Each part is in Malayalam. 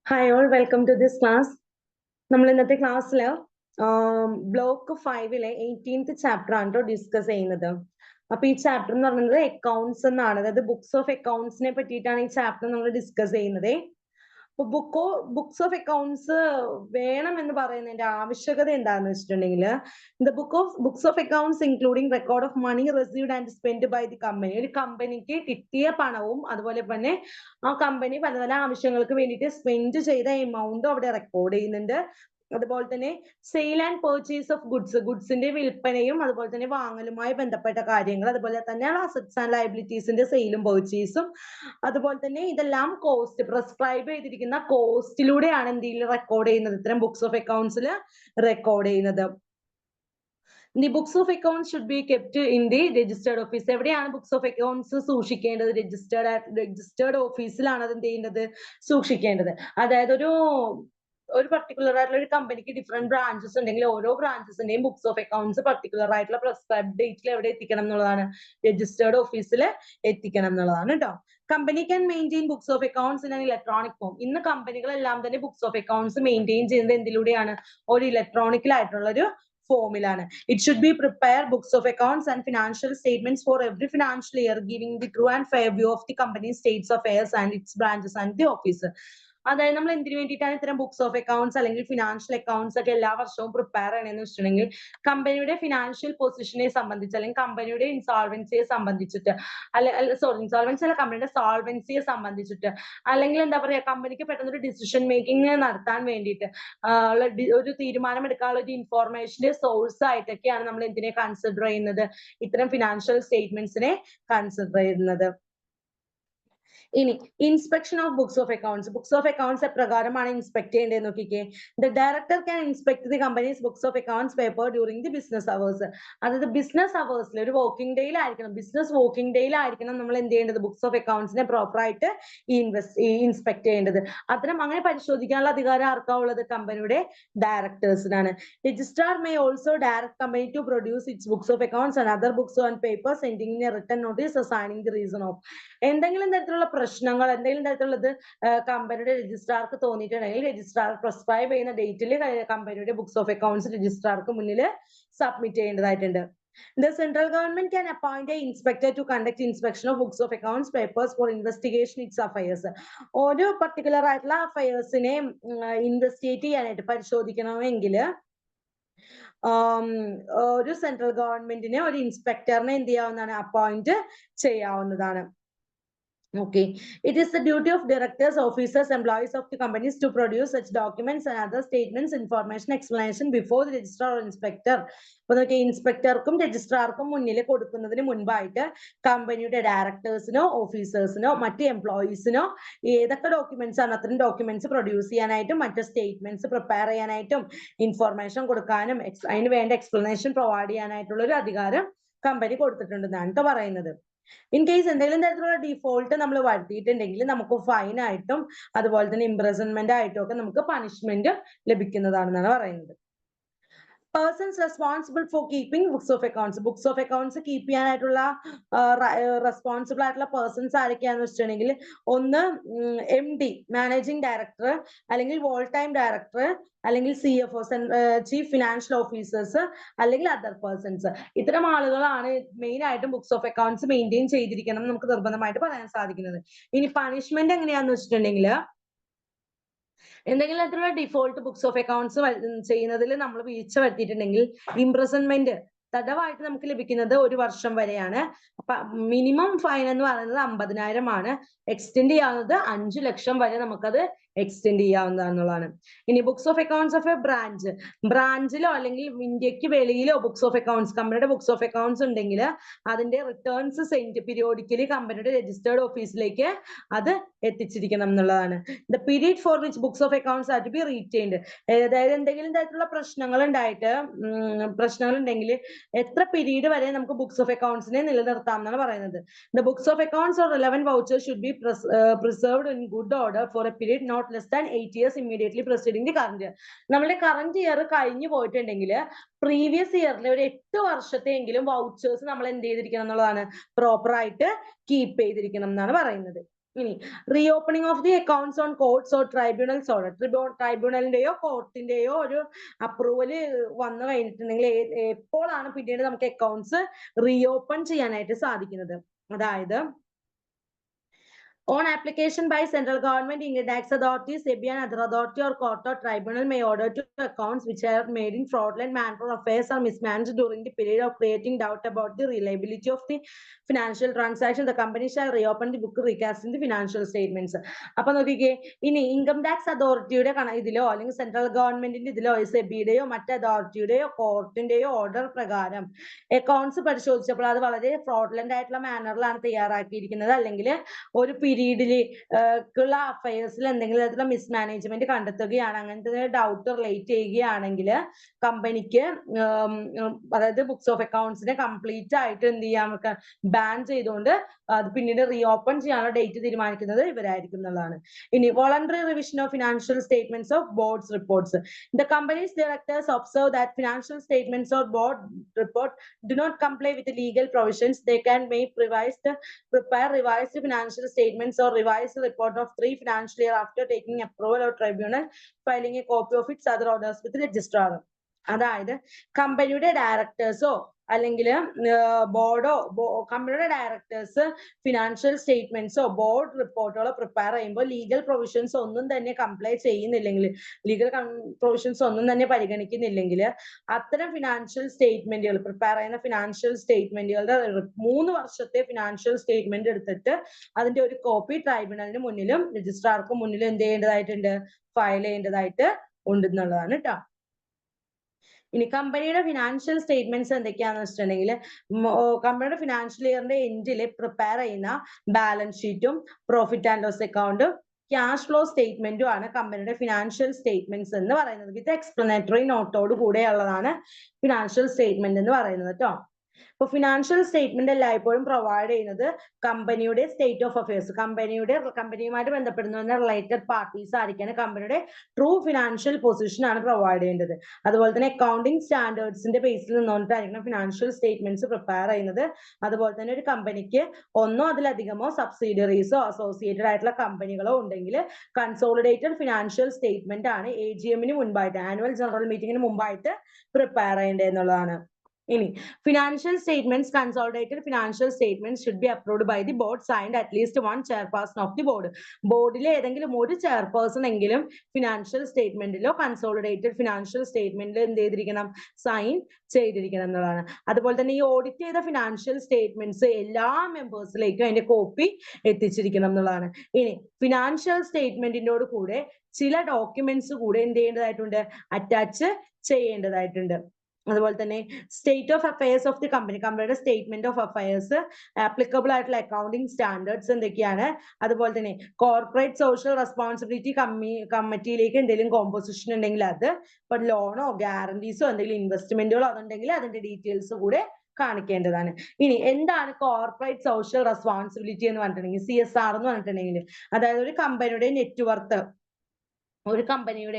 Hi all, welcome to this class. നമ്മൾ ഇന്നത്തെ ക്ലാസ്സിൽ ബ്ലോക്ക് 5-ലെ 18th ചാപ്റ്റർ ആണ് ഡിസ്കസ് ചെയ്യുന്നത്. അപ്പൊ ഈ ചാപ്റ്റർ എന്ന് പറയുന്നത് അക്കൗണ്ട്സ് എന്നാണ്, അതായത് ബുക്സ് ഓഫ് അക്കൗണ്ട്സിനെ പറ്റിയിട്ടാണ് ഈ ചാപ്റ്റർ നമ്മൾ ഡിസ്കസ് ചെയ്യുന്നത്. അപ്പൊ ബുക്സ് ഓഫ് അക്കൗണ്ട്സ് വേണം എന്ന് പറയുന്നതിന്റെ ആവശ്യകത എന്താണെന്ന് വെച്ചിട്ടുണ്ടെങ്കിൽ, books of accounts including record of money received and spend by the company. ഒരു കമ്പനിക്ക് കിട്ടിയ പണവും അതുപോലെ തന്നെ ആ കമ്പനി പല പല ആവശ്യങ്ങൾക്ക് വേണ്ടിയിട്ട് സ്പെൻഡ് ചെയ്ത എമൗണ്ടും അവിടെ റെക്കോർഡ് ചെയ്യുന്നുണ്ട്. അതുപോലെ തന്നെ സെയിൽ ആൻഡ് പർച്ചേസ് ഓഫ് ഗുഡ്സിന്റെ വിൽപ്പനയും അതുപോലെ തന്നെ വാങ്ങലുമായി ബന്ധപ്പെട്ട കാര്യങ്ങൾ, അതുപോലെ തന്നെ അസറ്റ്സ് ആൻഡ് ലയബിലിറ്റീസിന്റെ സെയിലും പർച്ചേസും, അതുപോലെ തന്നെ ഇതെല്ലാം കോസ്റ്റ് പ്രിസ്ക്രൈബ് ചെയ്തിരിക്കുന്ന കോസ്റ്റിലൂടെയാണ് എന്തെങ്കിലും റെക്കോർഡ് ചെയ്യുന്നത്, ഇത്തരം ബുക്സ് ഓഫ് അക്കൗണ്ട്സിൽ റെക്കോർഡ് ചെയ്യുന്നത്. The books of accounts should be kept in the registered office. എവിടെയാണ് ബുക്സ് ഓഫ് അക്കൗണ്ട്സ് സൂക്ഷിക്കേണ്ടത്? രജിസ്റ്റേർഡ് ഓഫീസിലാണ് അത് എന്ത് ചെയ്യേണ്ടത്, സൂക്ഷിക്കേണ്ടത്. അതായത് ഒരു പർട്ടിക്കുലർ ആയിട്ടുള്ള ഒരു കമ്പനിക്ക് ഡിഫറെന്റ് ബ്രാഞ്ചസ് ഉണ്ടെങ്കിൽ ഓരോ ബ്രാഞ്ചസിന്റെയും ബുക്സ് ഓഫ് അക്കൗണ്ട്സ് പർട്ടിക്കുലർ ആയിട്ടുള്ള പ്രിസ്ക്രൈബ് ഡേറ്റിൽ എവിടെ എത്തിക്കണം എന്നുള്ളതാണ്, രജിസ്റ്റേർഡ് ഓഫീസിൽ എത്തിക്കണം എന്നുള്ളതാണ് കേട്ടോ. Company can maintain books of accounts in electronic form. ഇന്ന് കമ്പനികളെല്ലാം തന്നെ ബുക്സ് ഓഫ് അക്കൗണ്ട്സ് മെയിൻറ്റെയിൻ ചെയ്യുന്നത് എന്തിലൂടെയാണ്? ഒരു ഇലക്ട്രോണിക്കലായിട്ടുള്ള ഒരു ഫോമിലാണ്. It should be prepare books of accounts and financial statements for every financial year, giving the true and fair view of the company's states affairs and its branches and the office. അതായത് നമ്മൾ എന്തിനു വേണ്ടിയിട്ടാണ് ഇത്തരം ബുക്സ് ഓഫ് അക്കൗണ്ട്സ് അല്ലെങ്കിൽ ഫിനാൻഷ്യൽ അക്കൗണ്ട്സ് ഒക്കെ എല്ലാ വർഷവും പ്രിപ്പയർ ചെയ്യണമെന്ന് വെച്ചിട്ടുണ്ടെങ്കിൽ, കമ്പനിയുടെ ഫിനാൻഷ്യൽ പൊസിഷനെ സംബന്ധിച്ച് അല്ലെങ്കിൽ കമ്പനിയുടെ ഇൻസോൾവൻസിയെ സംബന്ധിച്ചിട്ട് ഇൻസോൾവൻസി അല്ല, കമ്പനിയുടെ സോൾവൻസിയെ സംബന്ധിച്ചിട്ട്, അല്ലെങ്കിൽ എന്താ പറയാ, കമ്പനിക്ക് പെട്ടെന്ന് ഒരു ഡിസിഷൻ മേക്കിംഗ് നടത്താൻ വേണ്ടിയിട്ട് ഒരു തീരുമാനം എടുക്കാനുള്ള ഒരു ഇൻഫോർമേഷന്റെ സോഴ്സ് ആയിട്ടൊക്കെയാണ് നമ്മൾ എന്തിനെ കൺസിഡർ ചെയ്യുന്നത്, ഇത്തരം ഫിനാൻഷ്യൽ സ്റ്റേറ്റ്മെന്റ്സിനെ കൺസിഡർ ചെയ്യുന്നത്. ഇനി inspection of books of accounts എപ്രകാരമാണ് ഇൻസ്പെക്ട് ചെയ്യേണ്ടത് നോക്കിക്കേ. The director can inspect the companies books of accounts paper during the business hours. അതായത് ബിസിനസ് അവേഴ്സിൽ ഒരു വർക്കിംഗ് ഡേയിലായിരിക്കണം നമ്മൾ എന്ത് ചെയ്യേണ്ടത്, ബുക്സ് ഓഫ് അക്കൗണ്ട്സിനെ പ്രോപ്പറായിട്ട് ഇൻസ്പെക്ട് ചെയ്യേണ്ടത്. അത്തരം അങ്ങനെ പരിശോധിക്കാനുള്ള അധികാരം ആർക്കാ ഉള്ളത്? കമ്പനിയുടെ ഡയറക്ടേഴ്സിനാണ്. Registrar may also direct company to produce its books of accounts and other books on paper sending a written notice assigning the reason of. എന്തെങ്കിലും തരത്തിലുള്ള പ്രശ്നങ്ങൾ, എന്തെങ്കിലും തരത്തിലുള്ളത് കമ്പനിയുടെ രജിസ്ട്രാർക്ക് തോന്നിയിട്ടുണ്ടെങ്കിൽ രജിസ്ട്രാർ പ്രിസ്ക്രൈബ് ചെയ്യുന്ന ഡേറ്റിൽ കമ്പനിയുടെ ബുക്സ് ഓഫ് അക്കൗണ്ട്സ് രജിസ്ട്രാർക്ക് മുന്നിൽ സബ്മിറ്റ് ചെയ്യേണ്ടതായിട്ടുണ്ട്. The central government can appoint an inspector to conduct inspection of books of accounts papers for investigation its affairs. ഒരു പർട്ടിക്കുലർ ആയിട്ടുള്ള അഫയേഴ്സിനെ ഇൻവെസ്റ്റിഗേറ്റ് ചെയ്യാനായിട്ട് പരിശോധിക്കണമെങ്കിൽ ഒരു സെൻട്രൽ ഗവൺമെന്റിനെ ഒരു ഇൻസ്പെക്ടറിനെ എന്ത് ചെയ്യാവുന്നതാണ്, അപ്പോയിന്റ് ചെയ്യാവുന്നതാണ്. Okay, it is the duty of directors, officers, employees of the companies to produce such documents and other statements, information, explanation before the registrar or inspector. അപ്പൊ നോക്കി, ഇൻസ്പെക്ടർക്കും രജിസ്ട്രാർക്കും മുന്നിൽ കൊടുക്കുന്നതിന് മുൻപായിട്ട് കമ്പനിയുടെ ഡയറക്ടേഴ്സിനോ ഓഫീസേഴ്സിനോ മറ്റ് എംപ്ലോയീസിനോ ഏതൊക്കെ ഡോക്യുമെന്റ്സ് ആണ് അത്തരം ഡോക്യുമെന്റ്സ് പ്രൊഡ്യൂസ് ചെയ്യാനായിട്ടും മറ്റ് സ്റ്റേറ്റ്മെന്റ്സ് പ്രിപ്പയർ ചെയ്യാനായിട്ടും ഇൻഫോർമേഷൻ കൊടുക്കാനും അതിന് വേണ്ട എക്സ്പ്ലനേഷൻ പ്രൊവൈഡ് ചെയ്യാനായിട്ടുള്ള ഒരു അധികാരം കമ്പനി കൊടുത്തിട്ടുണ്ടെന്നാണ് പറയുന്നത്. ഇൻ കേസ് എന്തെങ്കിലും തരത്തിലുള്ള ഡിഫോൾട്ട് നമ്മൾ വരുത്തിയിട്ടുണ്ടെങ്കിൽ നമുക്ക് ഫൈൻ ആയിട്ടും അതുപോലെ തന്നെ ഇംപ്രസൺമെന്റ് ആയിട്ടും ഒക്കെ നമുക്ക് പണിഷ്മെന്റ് ലഭിക്കുന്നതാണെന്നാണ് പറയുന്നത്. Persons responsible for keeping books of accounts keep ചെയ്യാനായിട്ടുള്ള റെസ്പോൺസിബിൾ ആയിട്ടുള്ള പേഴ്സൺസ് ആരൊക്കെയാന്ന് വെച്ചിട്ടുണ്ടെങ്കിൽ, ഒന്ന് MD മാനേജിംഗ് ഡയറക്ടർ, അല്ലെങ്കിൽ വോൾ ടൈം ഡയറക്ടർ, അല്ലെങ്കിൽ CFO ചീഫ് ഫിനാൻഷ്യൽ ഓഫീസേഴ്സ്, അല്ലെങ്കിൽ അതർ പേഴ്സൺസ്. ഇത്തരം ആളുകളാണ് മെയിൻ ആയിട്ടും ബുക്സ് ഓഫ് അക്കൗണ്ട്സ് മെയിൻറ്റെയിൻ ചെയ്തിരിക്കണം നമുക്ക് നിർബന്ധമായിട്ട് പറയാൻ സാധിക്കുന്നത്. ഇനി പണിഷ്മെന്റ് എങ്ങനെയാന്ന് വെച്ചിട്ടുണ്ടെങ്കിൽ, എന്തെങ്കിലും തരത്തിലുള്ള ഡിഫോൾട്ട് ബുക്സ് ഓഫ് അക്കൗണ്ട്സ് ചെയ്യുന്നതിൽ നമ്മൾ വീഴ്ച വരുത്തിയിട്ടുണ്ടെങ്കിൽ ഇംപ്രസൺമെന്റ്, തടവായിട്ട് നമുക്ക് ലഭിക്കുന്നത് 1 വർഷം വരെയാണ്. അപ്പൊ മിനിമം ഫൈൻ എന്ന് പറയുന്നത് 50,000 ആണ്. എക്സ്റ്റെൻഡ് ചെയ്യാവുന്നത് 5 ലക്ഷം വരെ നമുക്കത് എക്സ്റ്റെൻഡ് ചെയ്യാവുന്നതാണെന്നുള്ളതാണ്. ഇനി books of accounts of a ബ്രാഞ്ചിലോ അല്ലെങ്കിൽ ഇന്ത്യക്ക് വെളിയിലോ ബുക്സ് ഓഫ് അക്കൗണ്ട്സ്, കമ്പനിയുടെ ബുക്സ് ഓഫ് അക്കൗണ്ട്സ് ഉണ്ടെങ്കിൽ അതിന്റെ റിട്ടേൺസ് സെൻഡ് പീരിയോഡിക്കലി കമ്പനിയുടെ രജിസ്റ്റേർഡ് ഓഫീസിലേക്ക് അത് എത്തിച്ചിരിക്കണം എന്നുള്ളതാണ്. The period for which books of accounts are to be retained, അതായത് എന്തെങ്കിലും തരത്തിലുള്ള പ്രശ്നങ്ങൾ ഉണ്ടെങ്കിൽ എത്ര പീരീഡ് വരെ നമുക്ക് ബുക്സ് ഓഫ് അക്കൗണ്ട്സിനെ നിലനിർത്താം എന്നാണ് പറയുന്നത്. The books of accounts or relevant vouchers should be preserved in good order for a period not less than 8 years immediately preceding the current year. നമ്മുടെ കറന്റ് ഇയർ കഴിഞ്ഞു പോയിട്ടുണ്ടെങ്കിൽ പ്രീവിയസ് ഇയറിലെ ഒരു 8 വർഷത്തെയെങ്കിലും വൗച്ചേഴ്സ് നമ്മൾ എന്ത് ചെയ്തിരിക്കണം എന്നുള്ളതാണ്, പ്രോപ്പർ ആയിട്ട് കീപ്പ് ചെയ്തിരിക്കണം എന്നാണ് പറയുന്നത്. ഇനി reopening of the accounts on courts or tribunals order, ട്രൈബ്യൂണലിന്റെയോ കോർട്ടിന്റെയോ ഒരു അപ്രൂവൽ വന്നു കഴിഞ്ഞിട്ടുണ്ടെങ്കിൽ എപ്പോഴാണ് പിന്നീട് നമുക്ക് അക്കൗണ്ട്സ് റീഓപ്പൺ ചെയ്യാനായിട്ട് സാധിക്കുന്നത്? അതായത് on application by central government, income tax authority, SEBI and other authority or court or tribunal may order to accounts which are made in fraudulent manner or affairs are mismanaged during the period of creating doubt about the reliability of the financial transaction. The company shall reopen the book recasting the financial statements. അപ്പൊ നോക്കിക്കേ, ഇനി ഇൻകം ടാക്സ് അതോറിറ്റിയുടെ ഇതിലോ അല്ലെങ്കിൽ സെൻട്രൽ ഗവൺമെന്റിന്റെ ഇതിലോ സെബിയുടെയോ മറ്റ് അതോറിറ്റിയുടെയോ കോർട്ടിന്റെയോ ഓർഡർ പ്രകാരം അക്കൗണ്ട്സ് പരിശോധിച്ചപ്പോൾ അത് വളരെ ഫ്രോഡുലന്റ് ആയിട്ടുള്ള മാനറിലാണ് തയ്യാറാക്കിയിരിക്കുന്നത്, അല്ലെങ്കിൽ ഒരു പീരീഡിലുള്ള അഫയേഴ്സിൽ എന്തെങ്കിലും തരത്തിലുള്ള മിസ്മാനേജ്മെന്റ് കണ്ടെത്തുകയാണ്, അങ്ങനത്തെ ഡൗട്ട് റിലേറ്റ് ചെയ്യുകയാണെങ്കിൽ കമ്പനിക്ക് അതായത് ബുക്സ് ഓഫ് അക്കൗണ്ട്സിനെ കംപ്ലീറ്റ് ആയിട്ട് എന്ത് ചെയ്യാം, നമുക്ക് ബാൻ ചെയ്തുകൊണ്ട് അത് പിന്നീട് റീഓപ്പൺ ചെയ്യാനുള്ള ഡേറ്റ് തീരുമാനിക്കുന്നത് ഇവരായിരിക്കും എന്നുള്ളതാണ്. ഇനി voluntary revision of financial statements of boards reports. The companies directors observe that financial statements or board report do not comply with the legal provisions. They can prepare revised financial statements or revised report of 3 financial year after taking approval or tribunal filing a copy of its other orders with the registrar. അതായത് കമ്പനിയുടെ ഡയറക്ടേഴ്സോ അല്ലെങ്കിൽ ബോർഡോ കമ്പനിയുടെ ഡയറക്ടേഴ്സ് ഫിനാൻഷ്യൽ സ്റ്റേറ്റ്മെന്റ്സോ ബോർഡ് റിപ്പോർട്ടുകളോ പ്രിപ്പയർ ചെയ്യുമ്പോൾ ലീഗൽ പ്രൊവിഷൻസ് ഒന്നും തന്നെ കംപ്ലൈ ചെയ്യുന്നില്ലെങ്കിൽ, ലീഗൽ പ്രൊവിഷൻസ് ഒന്നും തന്നെ പരിഗണിക്കുന്നില്ലെങ്കിൽ അത്തരം ഫിനാൻഷ്യൽ സ്റ്റേറ്റ്മെന്റുകൾ പ്രിപ്പയർ ചെയ്യുന്ന ഫിനാൻഷ്യൽ സ്റ്റേറ്റ്മെന്റുകളുടെ 3 വർഷത്തെ ഫിനാൻഷ്യൽ സ്റ്റേറ്റ്മെന്റ് എടുത്തിട്ട് അതിന്റെ ഒരു കോപ്പി ട്രൈബ്യൂണലിന് മുന്നിലും രജിസ്ട്രാർക്കും മുന്നിലും എന്ത് ചെയ്യേണ്ടതായിട്ടുണ്ട്, ഫയൽ ചെയ്യേണ്ടതായിട്ട് ഉണ്ടെന്നുള്ളതാണ് കേട്ടോ. ഇനി കമ്പനിയുടെ ഫിനാൻഷ്യൽ സ്റ്റേറ്റ്മെന്റ്സ് എന്തൊക്കെയാണെന്ന് വെച്ചിട്ടുണ്ടെങ്കിൽ കമ്പനിയുടെ ഫിനാൻഷ്യൽ ഇയറിന്റെ എൻഡിൽ പ്രിപ്പയർ ചെയ്യുന്ന ബാലൻസ് ഷീറ്റും പ്രോഫിറ്റ് ആൻഡ് ലോസ് അക്കൗണ്ടും ക്യാഷ് ഫ്ലോ സ്റ്റേറ്റ്മെന്റും ആണ് കമ്പനിയുടെ ഫിനാൻഷ്യൽ സ്റ്റേറ്റ്മെന്റ്സ് എന്ന് പറയുന്നത്. വിത്ത് എക്സ്പ്ലനേറ്ററി നോട്ടോട് കൂടെയുള്ളതാണ് ഫിനാൻഷ്യൽ സ്റ്റേറ്റ്മെന്റ് എന്ന് പറയുന്നത് കേട്ടോ. ഇപ്പൊ ഫിനാൻഷ്യൽ സ്റ്റേറ്റ്മെന്റ് എല്ലായ്പ്പോഴും പ്രൊവൈഡ് ചെയ്യുന്നത് കമ്പനിയുടെ സ്റ്റേറ്റ് ഓഫ് അഫയേഴ്സ്, കമ്പനിയുമായിട്ട് ബന്ധപ്പെടുന്ന റിലേറ്റഡ് പാർട്ടീസ് ആയിരിക്കാണ് കമ്പനിയുടെ ട്രൂ ഫിനാൻഷ്യൽ പൊസിഷൻ ആണ് പ്രൊവൈഡ് ചെയ്യേണ്ടത്. അതുപോലെ തന്നെ അക്കൗണ്ടിങ് സ്റ്റാൻഡേർഡ്സിന്റെ ബേസിൽ നിന്നുകൊണ്ടായിരിക്കണം ഫിനാൻഷ്യൽ സ്റ്റേറ്റ്മെന്റ്സ് പ്രിപ്പയർ ചെയ്യുന്നത്. അതുപോലെ തന്നെ ഒരു കമ്പനിക്ക് ഒന്നോ അതിലധികമോ സബ്സിഡിയറീസോ അസോസിയേറ്റഡ് ആയിട്ടുള്ള കമ്പനികളോ ഉണ്ടെങ്കിൽ കൺസോളിഡേറ്റഡ് ഫിനാൻഷ്യൽ സ്റ്റേറ്റ്മെന്റ് ആണ് AGM മുൻപായിട്ട്, ആനുവൽ ജനറൽ മീറ്റിംഗിന് മുമ്പായിട്ട് പ്രിപ്പയർ ചെയ്യേണ്ടത് എന്നുള്ളതാണ്. ഇനി financial statements, consolidated financial statements should be approved by the board signed at least 1 chairperson of the board. ബോർഡിലെ ഏതെങ്കിലും ഒരു ചെയർപേഴ്സൺ എങ്കിലും ഫിനാൻഷ്യൽ സ്റ്റേറ്റ്മെന്റിലോ കൺസോളിഡേറ്റഡ് ഫിനാൻഷ്യൽ സ്റ്റേറ്റ്മെന്റിലോ എന്ത് ചെയ്തിരിക്കണം, സൈൻ ചെയ്തിരിക്കണം എന്നുള്ളതാണ്. അതുപോലെ തന്നെ ഈ ഓഡിറ്റ് ചെയ്ത ഫിനാൻഷ്യൽ സ്റ്റേറ്റ്മെന്റ്സ് എല്ലാ മെമ്പേഴ്സിലേക്കും അതിന്റെ കോപ്പി എത്തിച്ചിരിക്കണം എന്നുള്ളതാണ്. ഇനി ഫിനാൻഷ്യൽ സ്റ്റേറ്റ്മെന്റിനോട് കൂടെ ചില ഡോക്യുമെന്റ്സ് കൂടെ എന്ത് ചെയ്യേണ്ടതായിട്ടുണ്ട്, അറ്റാച്ച് ചെയ്യേണ്ടതായിട്ടുണ്ട്. അതുപോലെ തന്നെ state of affairs of the കമ്പനിയുടെ സ്റ്റേറ്റ്മെന്റ് ഓഫ് അഫയേഴ്സ്, ആപ്ലിക്കബിൾ ആയിട്ടുള്ള അക്കൗണ്ടിങ് സ്റ്റാൻഡേർഡ്സ് എന്തൊക്കെയാണ്, അതുപോലെ തന്നെ കോർപ്പറേറ്റ് സോഷ്യൽ റെസ്പോൺസിബിലിറ്റി കമ്മിറ്റിയിലേക്ക് എന്തെങ്കിലും കോമ്പോസിഷൻ ഉണ്ടെങ്കിൽ അത്, ഇപ്പൊ ലോണോ ഗ്യാരണ്ടീസോ എന്തെങ്കിലും ഇൻവെസ്റ്റ്മെന്റുകളോ അതുണ്ടെങ്കിൽ അതിന്റെ ഡീറ്റെയിൽസ് കൂടെ കാണിക്കേണ്ടതാണ്. ഇനി എന്താണ് കോർപ്പറേറ്റ് സോഷ്യൽ റെസ്പോൺസിബിലിറ്റി എന്ന് പറഞ്ഞിട്ടുണ്ടെങ്കിൽ, CSR എന്ന് പറഞ്ഞിട്ടുണ്ടെങ്കിൽ, അതായത് ഒരു കമ്പനിയുടെ നെറ്റ്വർത്ത്, ഒരു കമ്പനിയുടെ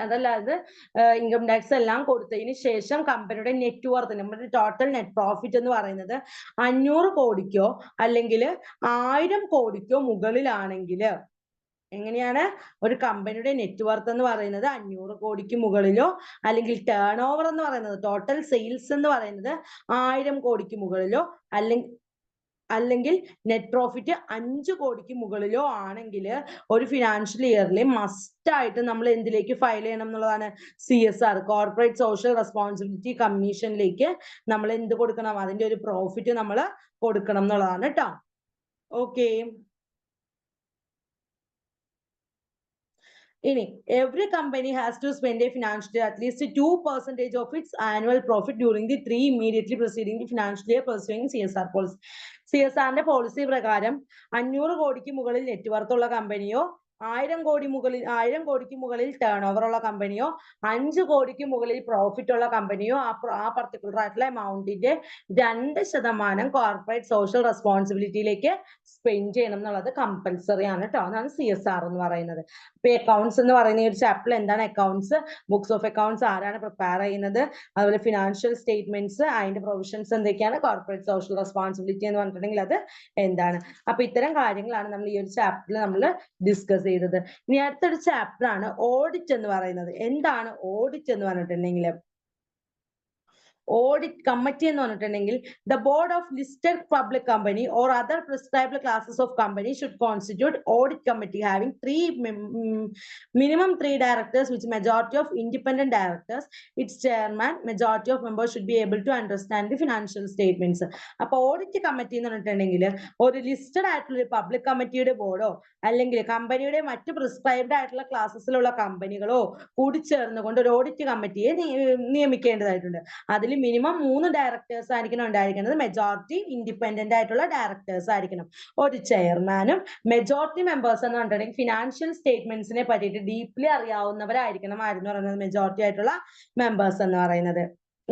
അതല്ലാതെ ഇൻകം ടാക്സ് എല്ലാം കൊടുത്തതിന് ശേഷം കമ്പനിയുടെ നെറ്റ്വർത്ത്, നമ്മുടെ ടോട്ടൽ നെറ്റ് പ്രോഫിറ്റ് എന്ന് പറയുന്നത് 500 കോടിക്കോ അല്ലെങ്കിൽ 1000 കോടിക്കോ മുകളിലാണെങ്കിൽ, എങ്ങനെയാണ് ഒരു കമ്പനിയുടെ നെറ്റ്വർത്ത് എന്ന് പറയുന്നത് 500 കോടിക്ക് മുകളിലോ അല്ലെങ്കിൽ ടേൺ ഓവർ എന്ന് പറയുന്നത് ടോട്ടൽ സെയിൽസ് എന്ന് പറയുന്നത് 1000 കോടിക്ക് മുകളിലോ അല്ലെങ്കിൽ നെറ്റ് പ്രോഫിറ്റ് 5 കോടിക്ക് മുകളിലോ ആണെങ്കിൽ ഒരു ഫിനാൻഷ്യൽ ഇയറിൽ മസ്റ്റ് ആയിട്ട് നമ്മൾ എന്തിലേക്ക് ഫയൽ ചെയ്യണം എന്നുള്ളതാണ്, CSR, കോർപ്പറേറ്റ് സോഷ്യൽ റെസ്പോൺസിബിലിറ്റി കമ്മീഷനിലേക്ക് നമ്മൾ എന്ത് കൊടുക്കണം, അതിന്റെ ഒരു പ്രോഫിറ്റ് നമ്മൾ കൊടുക്കണം എന്നുള്ളതാണ് കേട്ടോ. ഓക്കെ, ഇനി every company has to spend a financial year at least 2% of its annual profit during the 3 immediately preceding the financial year pursuing CSR policy. CSRന്റെ പോളിസി പ്രകാരം 500 കോടിക്ക് മുകളിൽ നെറ്റ്വർത്ത് ഉള്ള കമ്പനിയോ 1000 കോടിക്ക് മുകളിൽ ടേൺ ഓവർ ഉള്ള കമ്പനിയോ 5 കോടിക്ക് മുകളിൽ പ്രോഫിറ്റ് ഉള്ള കമ്പനിയോ ആ പർട്ടിക്കുലർ ആയിട്ടുള്ള എമൗണ്ടിന്റെ 2% കോർപ്പറേറ്റ് സോഷ്യൽ റെസ്പോൺസിബിലിറ്റിയിലേക്ക് സ്പെൻഡ് ചെയ്യണം എന്നുള്ളത് കമ്പൽസറി ആണ് കേട്ടോ. അതാണ് CSR എന്ന് പറയുന്നത്. ഇപ്പൊ അക്കൗണ്ട്സ് എന്ന് പറയുന്ന ഈ ഒരു ചാപ്റ്ററിൽ എന്താണ് അക്കൗണ്ട്സ്, ബുക്സ് ഓഫ് അക്കൗണ്ട്സ് ആരാണ് പ്രിപ്പയർ ചെയ്യുന്നത്, അതുപോലെ ഫിനാൻഷ്യൽ സ്റ്റേറ്റ്മെന്റ്സ്, അതിന്റെ പ്രൊവിഷൻസ് എന്തൊക്കെയാണ്, കോർപ്പറേറ്റ് സോഷ്യൽ റെസ്പോൺസിബിലിറ്റി എന്ന് പറഞ്ഞിട്ടുണ്ടെങ്കിൽ അത് എന്താണ്. അപ്പൊ ഇത്തരം കാര്യങ്ങളാണ് നമ്മൾ ഈ ഒരു ചാപ്റ്ററിൽ നമ്മൾ ഡിസ്കസ് ചെയ്തത്. ഇനി അടുത്തൊരു ചാപ്റ്റർ ആണ് ഓഡിറ്റ് എന്ന് പറയുന്നത്. എന്താണ് ഓഡിറ്റ് എന്ന് പറഞ്ഞിട്ടുണ്ടെങ്കിൽ, ഓഡിറ്റ് കമ്മിറ്റി എന്ന് പറഞ്ഞിട്ടുണ്ടെങ്കിൽ the board of listed public company or other prescribed classes of company should constitute audit committee having minimum 3 directors with majority of independent directors. Its chairman, majority of members should be able to understand the financial statements. അപ്പൊ ഓഡിറ്റ് കമ്മിറ്റി എന്ന് പറഞ്ഞിട്ടുണ്ടെങ്കിൽ ഒരു ലിസ്റ്റഡ് ആയിട്ടുള്ള ഒരു പബ്ലിക് കമ്മിറ്റിയുടെ ബോർഡോ അല്ലെങ്കിൽ കമ്പനിയുടെ മറ്റ് പ്രിസ്ക്രൈബ്ഡ് ആയിട്ടുള്ള ക്ലാസ്സസിലുള്ള കമ്പനികളോ കൂടി ചേർന്നുകൊണ്ട് ഒരു ഓഡിറ്റ് കമ്മിറ്റിയെ നിയമിക്കേണ്ടതായിട്ടുണ്ട്. അതിൽ മിനിമം 3 ഡയറക്ടേഴ്സ് ആയിരിക്കണം ഉണ്ടായിരിക്കുന്നത്. മെജോറിറ്റി ഇൻഡിപെൻഡന്റ് ആയിട്ടുള്ള ഡയറക്ടേഴ്സ് ആയിരിക്കണം. ഒരു ചെയർമാനും മെജോറിറ്റി മെമ്പേഴ്സ് എന്ന് പറഞ്ഞിട്ടുണ്ടെങ്കിൽ ഫിനാൻഷ്യൽ സ്റ്റേറ്റ്മെന്റ്സിനെ പറ്റിയിട്ട് ഡീപ്ലി അറിയാവുന്നവരായിരിക്കണം ആരെന്ന് പറയുന്നത് മെജോറിറ്റി ആയിട്ടുള്ള മെമ്പേഴ്സ് എന്ന് പറയുന്നത്.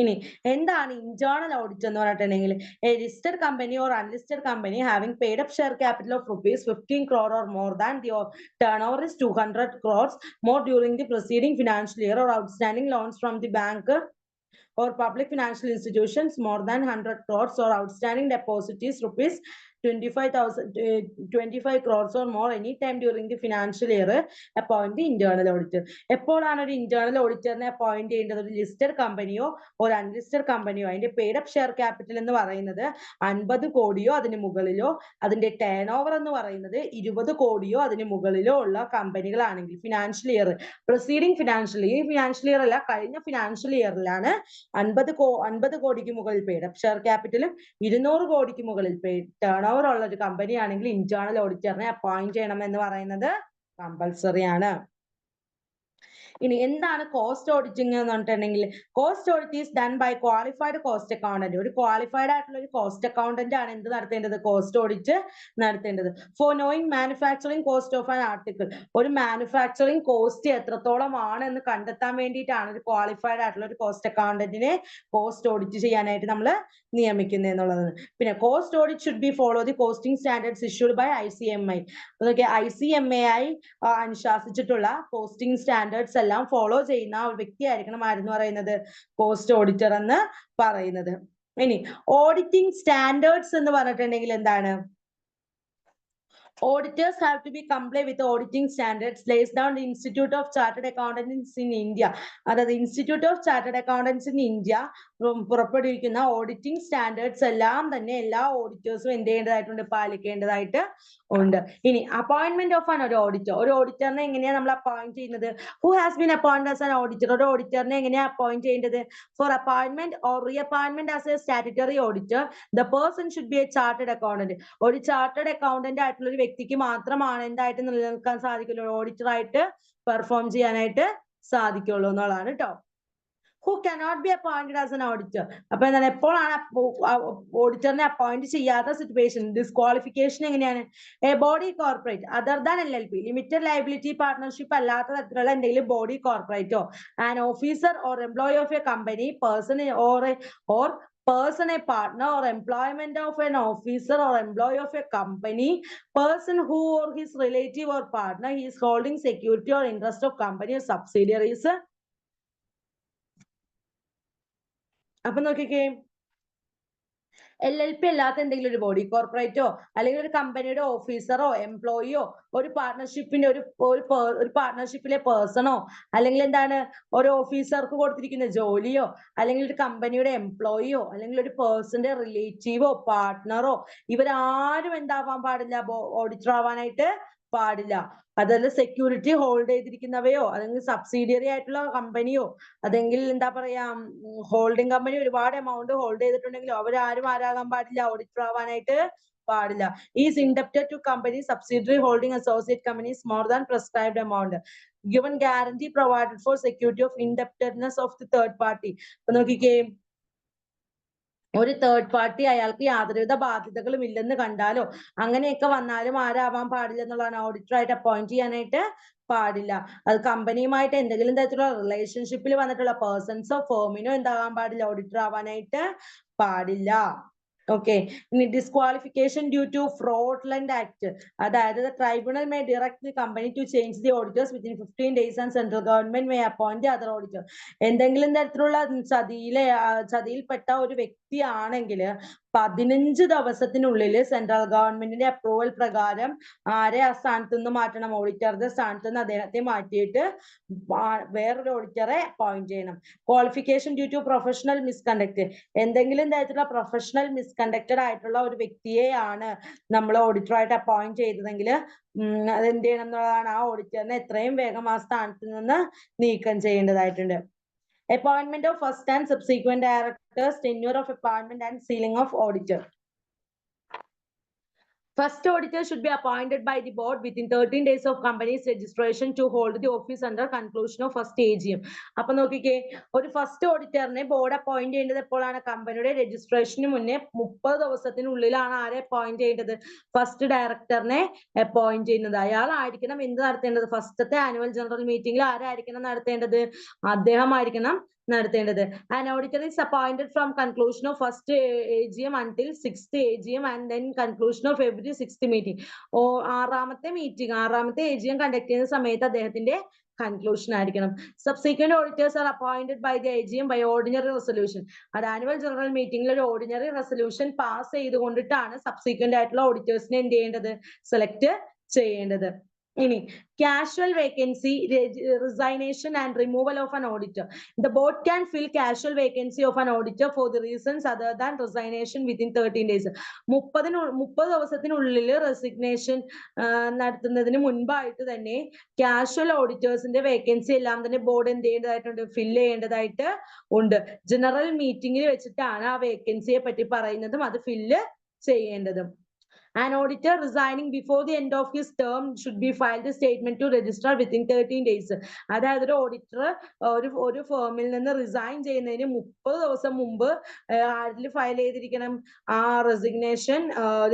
ഇനി എന്താണ് ഇന്റേണൽ ഓഡിറ്റ് എന്ന് പറഞ്ഞിട്ടുണ്ടെങ്കിൽ A listed company or unlisted company having paid up share capital of ₹15 crore or more than the turnover is 200 crores more during the preceding financial year or outstanding loans from the bank or public financial institutions more than 100 crores or outstanding deposit is ₹25 crores or more any time during the financial year appoint the internal auditor. എപ്പോഴാണ് ഒരു ഇന്റേണൽ ഓഡിറ്ററിനെ അപ്പോയിന്റ് ചെയ്യേണ്ടത്? ഒരു ലിസ്റ്റഡ് കമ്പനിയോ ഒരു അൺലിസ്റ്റഡ് കമ്പനിയോ അതിന്റെ പെയ്ഡ് അപ്പ് ഷെയർ ക്യാപിറ്റൽ എന്ന് പറയുന്നത് 50 കോടിയോ അതിന് മുകളിലോ അതിന്റെ ടേൺ ഓവർ എന്ന് പറയുന്നത് 20 കോടിയോ അതിന് മുകളിലോ ഉള്ള കമ്പനികളാണെങ്കിൽ ഫിനാൻഷ്യൽ ഇയർ പ്രൊസീഡിംഗ് ഫിനാൻഷ്യൽ ഈ ഫിനാൻഷ്യൽ ഇയർ അല്ല കഴിഞ്ഞ ഫിനാൻഷ്യൽ ഇയറിലാണ് 50 കോടിക്ക് മുകളിൽ പെയ്ഡ് അപ്പ് ഷെയർ ക്യാപിറ്റലും 200 കോടിക്ക് മുകളിൽ ടേൺ ഓവർ ഉള്ള ഒരു കമ്പനി ആണെങ്കിൽ ഇന്റേണൽ ഓഡിറ്ററിനെ അപ്പോയിന്റ് ചെയ്യണം എന്ന് പറയുന്നത് കമ്പൽസറി ആണ്. ഇനി എന്താണ് കോസ്റ്റ് ഓഡിറ്റിംഗ് എന്ന് പറഞ്ഞിട്ടുണ്ടെങ്കിൽ cost audit is done by qualified cost accountant. ഒരു ക്വാളിഫൈഡ് ആയിട്ടുള്ള ഒരു കോസ്റ്റ് അക്കൗണ്ടന്റ് ആണ് എന്ത് നടത്തേണ്ടത്? കോസ്റ്റ് ഓഡിറ്റ് നടത്തേണ്ടത്. For knowing manufacturing cost of an article, ഒരു മാനുഫാക്ചറിങ് കോസ്റ്റ് എത്രത്തോളം ആണ് എന്ന് കണ്ടെത്താൻ വേണ്ടിയിട്ടാണ് ഒരു ക്വാളിഫൈഡ് ആയിട്ടുള്ള ഒരു കോസ്റ്റ് അക്കൗണ്ടന്റിനെ കോസ്റ്റ് ഓഡിറ്റ് ചെയ്യാനായിട്ട് നമ്മൾ നിയമിക്കുന്നത് എന്നുള്ളത്. പിന്നെ cost audit should be follow the costing standards issued by ICMI. അതൊക്കെ ICMAI അനുശാസിച്ചിട്ടുള്ള കോസ്റ്റിംഗ് സ്റ്റാൻഡേർഡ്സ് എല്ലാം ഫോളോ ചെയ്യുന്ന ഒരു വ്യക്തിയായിരിക്കണം ആരെന്ന് പറയുന്നത്? കോസ്റ്റ് ഓഡിറ്റർ എന്ന് പറയുന്നത്. ഇനി ഓഡിറ്റിംഗ് സ്റ്റാൻഡേർഡ്സ് എന്ന് പറഞ്ഞിട്ടുണ്ടെങ്കിൽ എന്താണ്? Auditors have to be comply with the auditing standards laid down the Institute of Chartered Accountants in India. അതായത് institute of chartered accountants in India പുറപ്പെടുവിക്കുന്ന ഓഡിറ്റിംഗ് സ്റ്റാൻഡേർഡ്സ് എല്ലാം തന്നെ എല്ലാ ഓഡിറ്റേഴ്സും എന്ത് ചെയ്യേണ്ടതായിട്ടുണ്ട്? പാലിക്കേണ്ടതായിട്ട് ഉണ്ട്. ഇനി അപ്പോയിന്റ്മെന്റ് ഓഫ് ഒരു ഓഡിറ്റർ, ഒരു ഓഡിറ്ററിനെ എങ്ങനെയാണ് നമ്മൾ അപ്പോയിന്റ് ചെയ്യുന്നത്? Who has been appointed as an auditor, ഒരു ഓഡിറ്ററിനെ എങ്ങനെയാണ് അപ്പോയിന്റ് ചെയ്യേണ്ടത്? Four appointment or re appointment as A statutory auditor the person should be A chartered accountant. ഒരു ചാർട്ടേഡ് അക്കൗണ്ടന്റ് ആയിട്ടുള്ള ഒരു വ്യക്തിക്ക് മാത്രമാണ് എന്തായിട്ട് നിലനിൽക്കാൻ സാധിക്കുള്ളൂ? ഓഡിറ്റർ ആയിട്ട് പെർഫോം ചെയ്യാനായിട്ട് സാധിക്കുള്ളൂ എന്നുള്ളതാണ് കേട്ടോ. who cannot be appointed as an auditor. അപ്പൊ എന്താണ് എപ്പോഴാണ് ഓഡിറ്ററിനെ അപ്പോയിന്റ് ചെയ്യാത്ത സിറ്റുവേഷൻ? ഡിസ്ക്വാളിഫിക്കേഷൻ എങ്ങനെയാണ്? A body corporate other than LLP, limited liability partnership അല്ലാത്ത തരത്തിലുള്ള എന്തെങ്കിലും ബോഡി കോർപ്പറേറ്റോ an officer or employee of a company person or person, a partner or employment of an officer or employee of a company, person who or his relative or partner he is holding security or interest of company or subsidiaries. അപ്പൊ നോക്കിക്കേ, LLP അല്ലാത്ത എന്തെങ്കിലും ഒരു ബോഡി കോർപ്പറേറ്റോ അല്ലെങ്കിൽ ഒരു കമ്പനിയുടെ ഓഫീസറോ എംപ്ലോയിയോ ഒരു പാർട്ണർഷിപ്പിന്റെ ഒരു പാർട്ണർഷിപ്പിലെ പേഴ്സണോ അല്ലെങ്കിൽ എന്താണ് ഒരു ഓഫീസർക്ക് കൊടുത്തിരിക്കുന്ന ജോലിയോ അല്ലെങ്കിൽ ഒരു കമ്പനിയുടെ എംപ്ലോയിയോ അല്ലെങ്കിൽ ഒരു പേഴ്സന്റെ റിലേറ്റീവോ പാർട്ട്ണറോ ഇവരാരും എന്താവാൻ പാടില്ല? ഓഡിറ്റർ ആവാനായിട്ട് പാടില്ല. അതല്ല സെക്യൂരിറ്റി ഹോൾഡ് ചെയ്തിരിക്കുന്നവയോ അല്ലെങ്കിൽ സബ്സിഡിയറി ആയിട്ടുള്ള കമ്പനിയോ അതെങ്കിൽ എന്താ പറയാ ഹോൾഡിംഗ് കമ്പനി ഒരുപാട് എമൗണ്ട് ഹോൾഡ് ചെയ്തിട്ടുണ്ടെങ്കിലോ അവരാരും ആരാകാൻ പാടില്ല, ഓഡിറ്റർ ആവാനായിട്ട് പാടില്ല. Is indebted to company subsidiary holding associate companies more than prescribed amount given guarantee provided for security of indebtedness of the third party. അപ്പൊ നോക്കിക്കേ, ഒരു തേർഡ് പാർട്ടി അയാൾക്ക് യാതൊരുവിധ ബാധ്യതകളും ഇല്ലെന്ന് കണ്ടാലോ അങ്ങനെയൊക്കെ വന്നാലും ആരാവാൻ പാടില്ല എന്നുള്ളതാണ്. ഓഡിറ്റർ ആയിട്ട് അപ്പോയിന്റ് ചെയ്യാനായിട്ട് പാടില്ല. അത് കമ്പനിയുമായിട്ട് എന്തെങ്കിലും തരത്തിലുള്ള റിലേഷൻഷിപ്പിൽ വന്നിട്ടുള്ള പേഴ്സൺസോ ഫേമിനോ എന്താകാൻ പാടില്ല, ഓഡിറ്റർ ആവാനായിട്ട് പാടില്ല. ഓക്കെ. ഇനി disqualification due to fraudulent act, അതായത് the tribunal may direct the company to change the auditors within 15 days and central government may appoint the other auditor. എന്തെങ്കിലും തരത്തിലുള്ള ചതിയിൽപ്പെട്ട ഒരു വ്യക്തിയാണെങ്കിൽ 15 ദിവസത്തിനുള്ളിൽ സെൻട്രൽ ഗവൺമെന്റിന്റെ അപ്രൂവൽ പ്രകാരം ആരെ ആ സ്ഥാനത്ത് നിന്ന് മാറ്റണം, ഓഡിറ്ററുടെ സ്ഥാനത്ത് നിന്ന് അദ്ദേഹത്തെ മാറ്റിയിട്ട് വേറൊരു ഓഡിറ്ററെ അപ്പോയിന്റ് ചെയ്യണം. Qualification due to professional misconduct, എന്തെങ്കിലും തരത്തിലുള്ള പ്രൊഫഷണൽ മിസ്കണ്ടക്റ്റഡ് ആയിട്ടുള്ള ഒരു വ്യക്തിയെയാണ് നമ്മൾ ഓഡിറ്ററായിട്ട് അപ്പോയിന്റ് ചെയ്തതെങ്കിൽ അതെന്ത് ചെയ്യണം എന്നുള്ളതാണ്. ആ ഓഡിറ്ററിനെ എത്രയും വേഗം ആ സ്ഥാനത്ത് നിന്ന് നീക്കം ചെയ്യേണ്ടതായിട്ടുണ്ട്. Appointment of first and subsequent directors, tenure of appointment and sealing of auditor. First auditor should be appointed by the board within 13 days of company's registration to hold the office under conclusion of first AGM. അപ്പൊ നോക്കിക്കേ, ഒരു ഫസ്റ്റ് ഓഡിറ്ററിനെ ബോർഡ് അപ്പോയിന്റ് ചെയ്യേണ്ടത് എപ്പോഴാണ്? കമ്പനിയുടെ രജിസ്ട്രേഷന് മുന്നേ 30 ദിവസത്തിനുള്ളിലാണ് ആരെ അപ്പോയിന്റ് ചെയ്യേണ്ടത്? ഫസ്റ്റ് ഡയറക്ടറിനെ അപ്പോയിന്റ് ചെയ്യുന്നത്. അയാളായിരിക്കണം എന്ത് നടത്തേണ്ടത്? ഫസ്റ്റത്തെ ആനുവൽ ജനറൽ മീറ്റിംഗിൽ ആരായിരിക്കണം നടത്തേണ്ടത്? അദ്ദേഹമായിരിക്കണം നടത്തേണ്ടത്. An auditor is appointed from conclusion of first AGM until 6th AGM and then conclusion of every 6th meeting. ആറാമത്തെ AGM കണ്ടക്ട് ചെയ്യുന്ന സമയത്ത് അദ്ദേഹത്തിന്റെ കൺക്ലൂഷൻ ആയിരിക്കണം. Subsequent auditors are appointed by the AGM by ordinary resolution. അത് ആനുവൽ ജനറൽ മീറ്റിംഗിൽ ഒരു ഓർഡിനറി റെസൊല്യൂഷൻ പാസ് ചെയ്തുകൊണ്ടിട്ടാണ് സബ്സീക്വന്റ് ആയിട്ടുള്ള ഓഡിറ്റേഴ്സിനെ എന്ത് ചെയ്യേണ്ടത്? സെലക്ട് ചെയ്യേണ്ടത്. ഇനി casual vacancy, resignation and removal of an auditor. The board can fill casual vacancy of an auditor for the reasons other than resignation within 13 days. 30 ദിവസത്തിനുള്ളിൽ റെസിഗ്നേഷൻ നടത്തുന്നതിന് മുൻപായിട്ട് തന്നെ കാഷ്വൽ ഓഡിറ്റേഴ്സിന്റെ വേക്കൻസി എല്ലാം തന്നെ ബോർഡ് എന്ത് ചെയ്യേണ്ടതായിട്ടുണ്ട്? ഫില്ല് ചെയ്യേണ്ടതായിട്ട് ഉണ്ട്. ജനറൽ മീറ്റിംഗിൽ വെച്ചിട്ടാണ് ആ വേക്കൻസിയെ പറ്റി പറയുന്നതും അത് ഫില്ല് ചെയ്യേണ്ടതും. An auditor resigning before the end of his term should be filed a statement to registrar within 13 days. അതായത് ഒരു ഓഡിറ്റർ ഒരു ഫേമിൽ നിന്ന് റിസൈൻ ചെയ്യുന്നതിന് 30 ദിവസം മുമ്പ് ആരിൽ ഫയൽ ചെയ്തിരിക്കണം? ആ റെസിഗ്നേഷൻ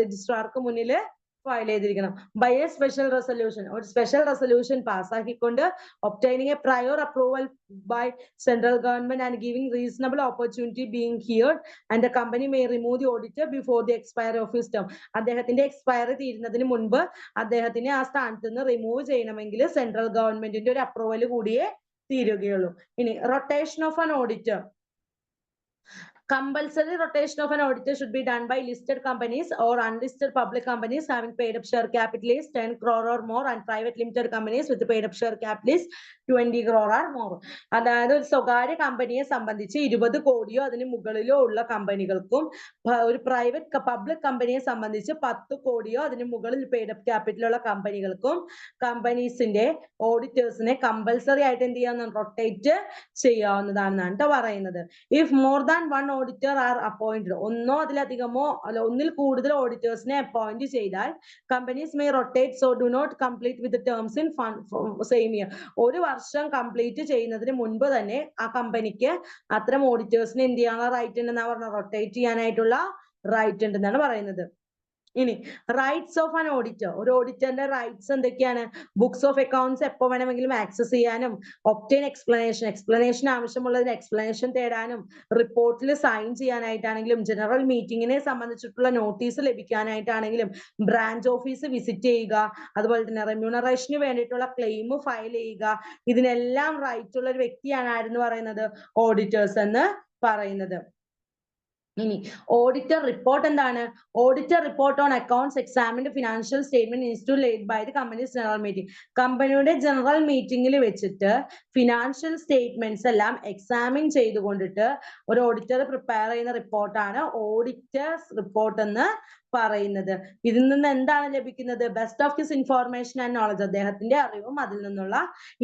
രജിസ്ട്രാർക്ക് മുന്നിൽ ഫയൽ ചെയ്തിരിക്കണം. ബൈ എ സ്പെഷ്യൽ റെസൊല്യൂഷൻ, ഒരു സ്പെഷ്യൽ റെസൊല്യൂഷൻ പാസ്സാക്കിക്കൊണ്ട് obtaining a prior approval by central government and giving reasonable opportunity being heard, and the company may remove the auditor before the expiry of his term. അദ്ദേഹത്തിന്റെ എക്സ്പയറി തീരുന്നതിന് മുൻപ് അദ്ദേഹത്തിനെ ആ സ്ഥാനത്ത് നിന്ന് റിമൂവ് ചെയ്യണമെങ്കിൽ സെൻട്രൽ ഗവൺമെന്റിന്റെ ഒരു അപ്രൂവൽ കൂടിയേ തീരുകയുള്ളൂ. ഇനി rotation of an auditor. Compulsory rotation of an auditor should be done by listed companies or unlisted public companies having paid up share capital is 10 crore or more and private limited companies with paid up share capital is 20 crore or more. അതായത് ഒരു സ്വകാര്യ കമ്പനിയെ സംബന്ധിച്ച് 20 കോടിയോ അതിന് മുകളിലോ ഉള്ള കമ്പനികൾക്കും ഒരു പ്രൈവറ്റ് പബ്ലിക് കമ്പനിയെ സംബന്ധിച്ച് 10 കോടിയോ അതിന് മുകളിൽ പെയ്ഡ് അപ്പ് ക്യാപിറ്റൽ ഉള്ള കമ്പനികൾക്കും കമ്പനീസിന്റെ ഓഡിറ്റേഴ്സിനെ കമ്പൽസറി ആയിട്ട് എന്ത് ചെയ്യാവുന്ന റൊട്ടേറ്റ് ചെയ്യാവുന്നതാണെന്നാണ് പറയുന്നത്. If more than one auditor are appointed, ഒന്നോ അതിലധികമോ അല്ല ഒന്നിൽ കൂടുതൽ ഓഡിറ്റേഴ്സിനെ അപ്പോയിന്റ് ചെയ്താൽ companies may rotate so do not complete with terms in same year. ഒരു വർഷം കംപ്ലീറ്റ് ചെയ്യുന്നതിന് മുൻപ് തന്നെ ആ കമ്പനിക്ക് അത്തരം ഓഡിറ്റേഴ്സിനെ എന്ത് ചെയ്യാനുള്ള റൈറ്റ് ഉണ്ടെന്നാണ് പറഞ്ഞത്? റൊട്ടേറ്റ് ചെയ്യാനായിട്ടുള്ള റൈറ്റ് ഉണ്ടെന്നാണ് പറയുന്നത്. ഇനി റൈറ്റ്സ് ഓഫ് ആൻ ഓഡിറ്റർ, ഒരു ഓഡിറ്ററിന്റെ റൈറ്റ്സ് എന്തൊക്കെയാണ്? ബുക്സ് ഓഫ് അക്കൗണ്ട്സ് എപ്പോ വേണമെങ്കിലും ആക്സസ് ചെയ്യാനും, ഒബ്റ്റെയിൻ എക്സ്പ്ലനേഷൻ ആവശ്യമുള്ളതിന് എക്സ്പ്ലനേഷൻ തേടാനും, റിപ്പോർട്ടിൽ സൈൻ ചെയ്യാനായിട്ടാണെങ്കിലും, ജനറൽ മീറ്റിംഗിനെ സംബന്ധിച്ചിട്ടുള്ള നോട്ടീസ് ലഭിക്കാനായിട്ടാണെങ്കിലും, ബ്രാഞ്ച് ഓഫീസ് വിസിറ്റ് ചെയ്യുക, അതുപോലെ തന്നെ റെമ്യൂണറേഷന് വേണ്ടിയിട്ടുള്ള ക്ലെയിം ഫയൽ ചെയ്യുക, ഇതിനെല്ലാം റൈറ്റ് ഉള്ള ഒരു വ്യക്തിയാണ് ആരെന്ന് പറയുന്നത്? ഓഡിറ്റേഴ്സ് എന്ന് പറയുന്നത്. ഇനി ഓഡിറ്റർ റിപ്പോർട്ട് എന്താണ്? Auditor report on accounts examined financial statement institute laid by the companies general meeting. കമ്പനിയുടെ ജനറൽ മീറ്റിംഗിൽ വെച്ചിട്ട് ഫിനാൻഷ്യൽ സ്റ്റേറ്റ്മെന്റ്സ് എല്ലാം എക്സാമിൻ ചെയ്തുകൊണ്ടിട്ട് ഒരു ഓഡിറ്റർ പ്രിപ്പയർ ചെയ്യുന്ന റിപ്പോർട്ടാണ് ഓഡിറ്റേഴ്സ് റിപ്പോർട്ട് എന്ന് പറയുന്നത്. ഇതിൽ നിന്ന് എന്താണ് ലഭിക്കുന്നത്? Best of his information and knowledge, അദ്ദേഹത്തിന്റെ അറിവും അതിൽ നിന്നുള്ള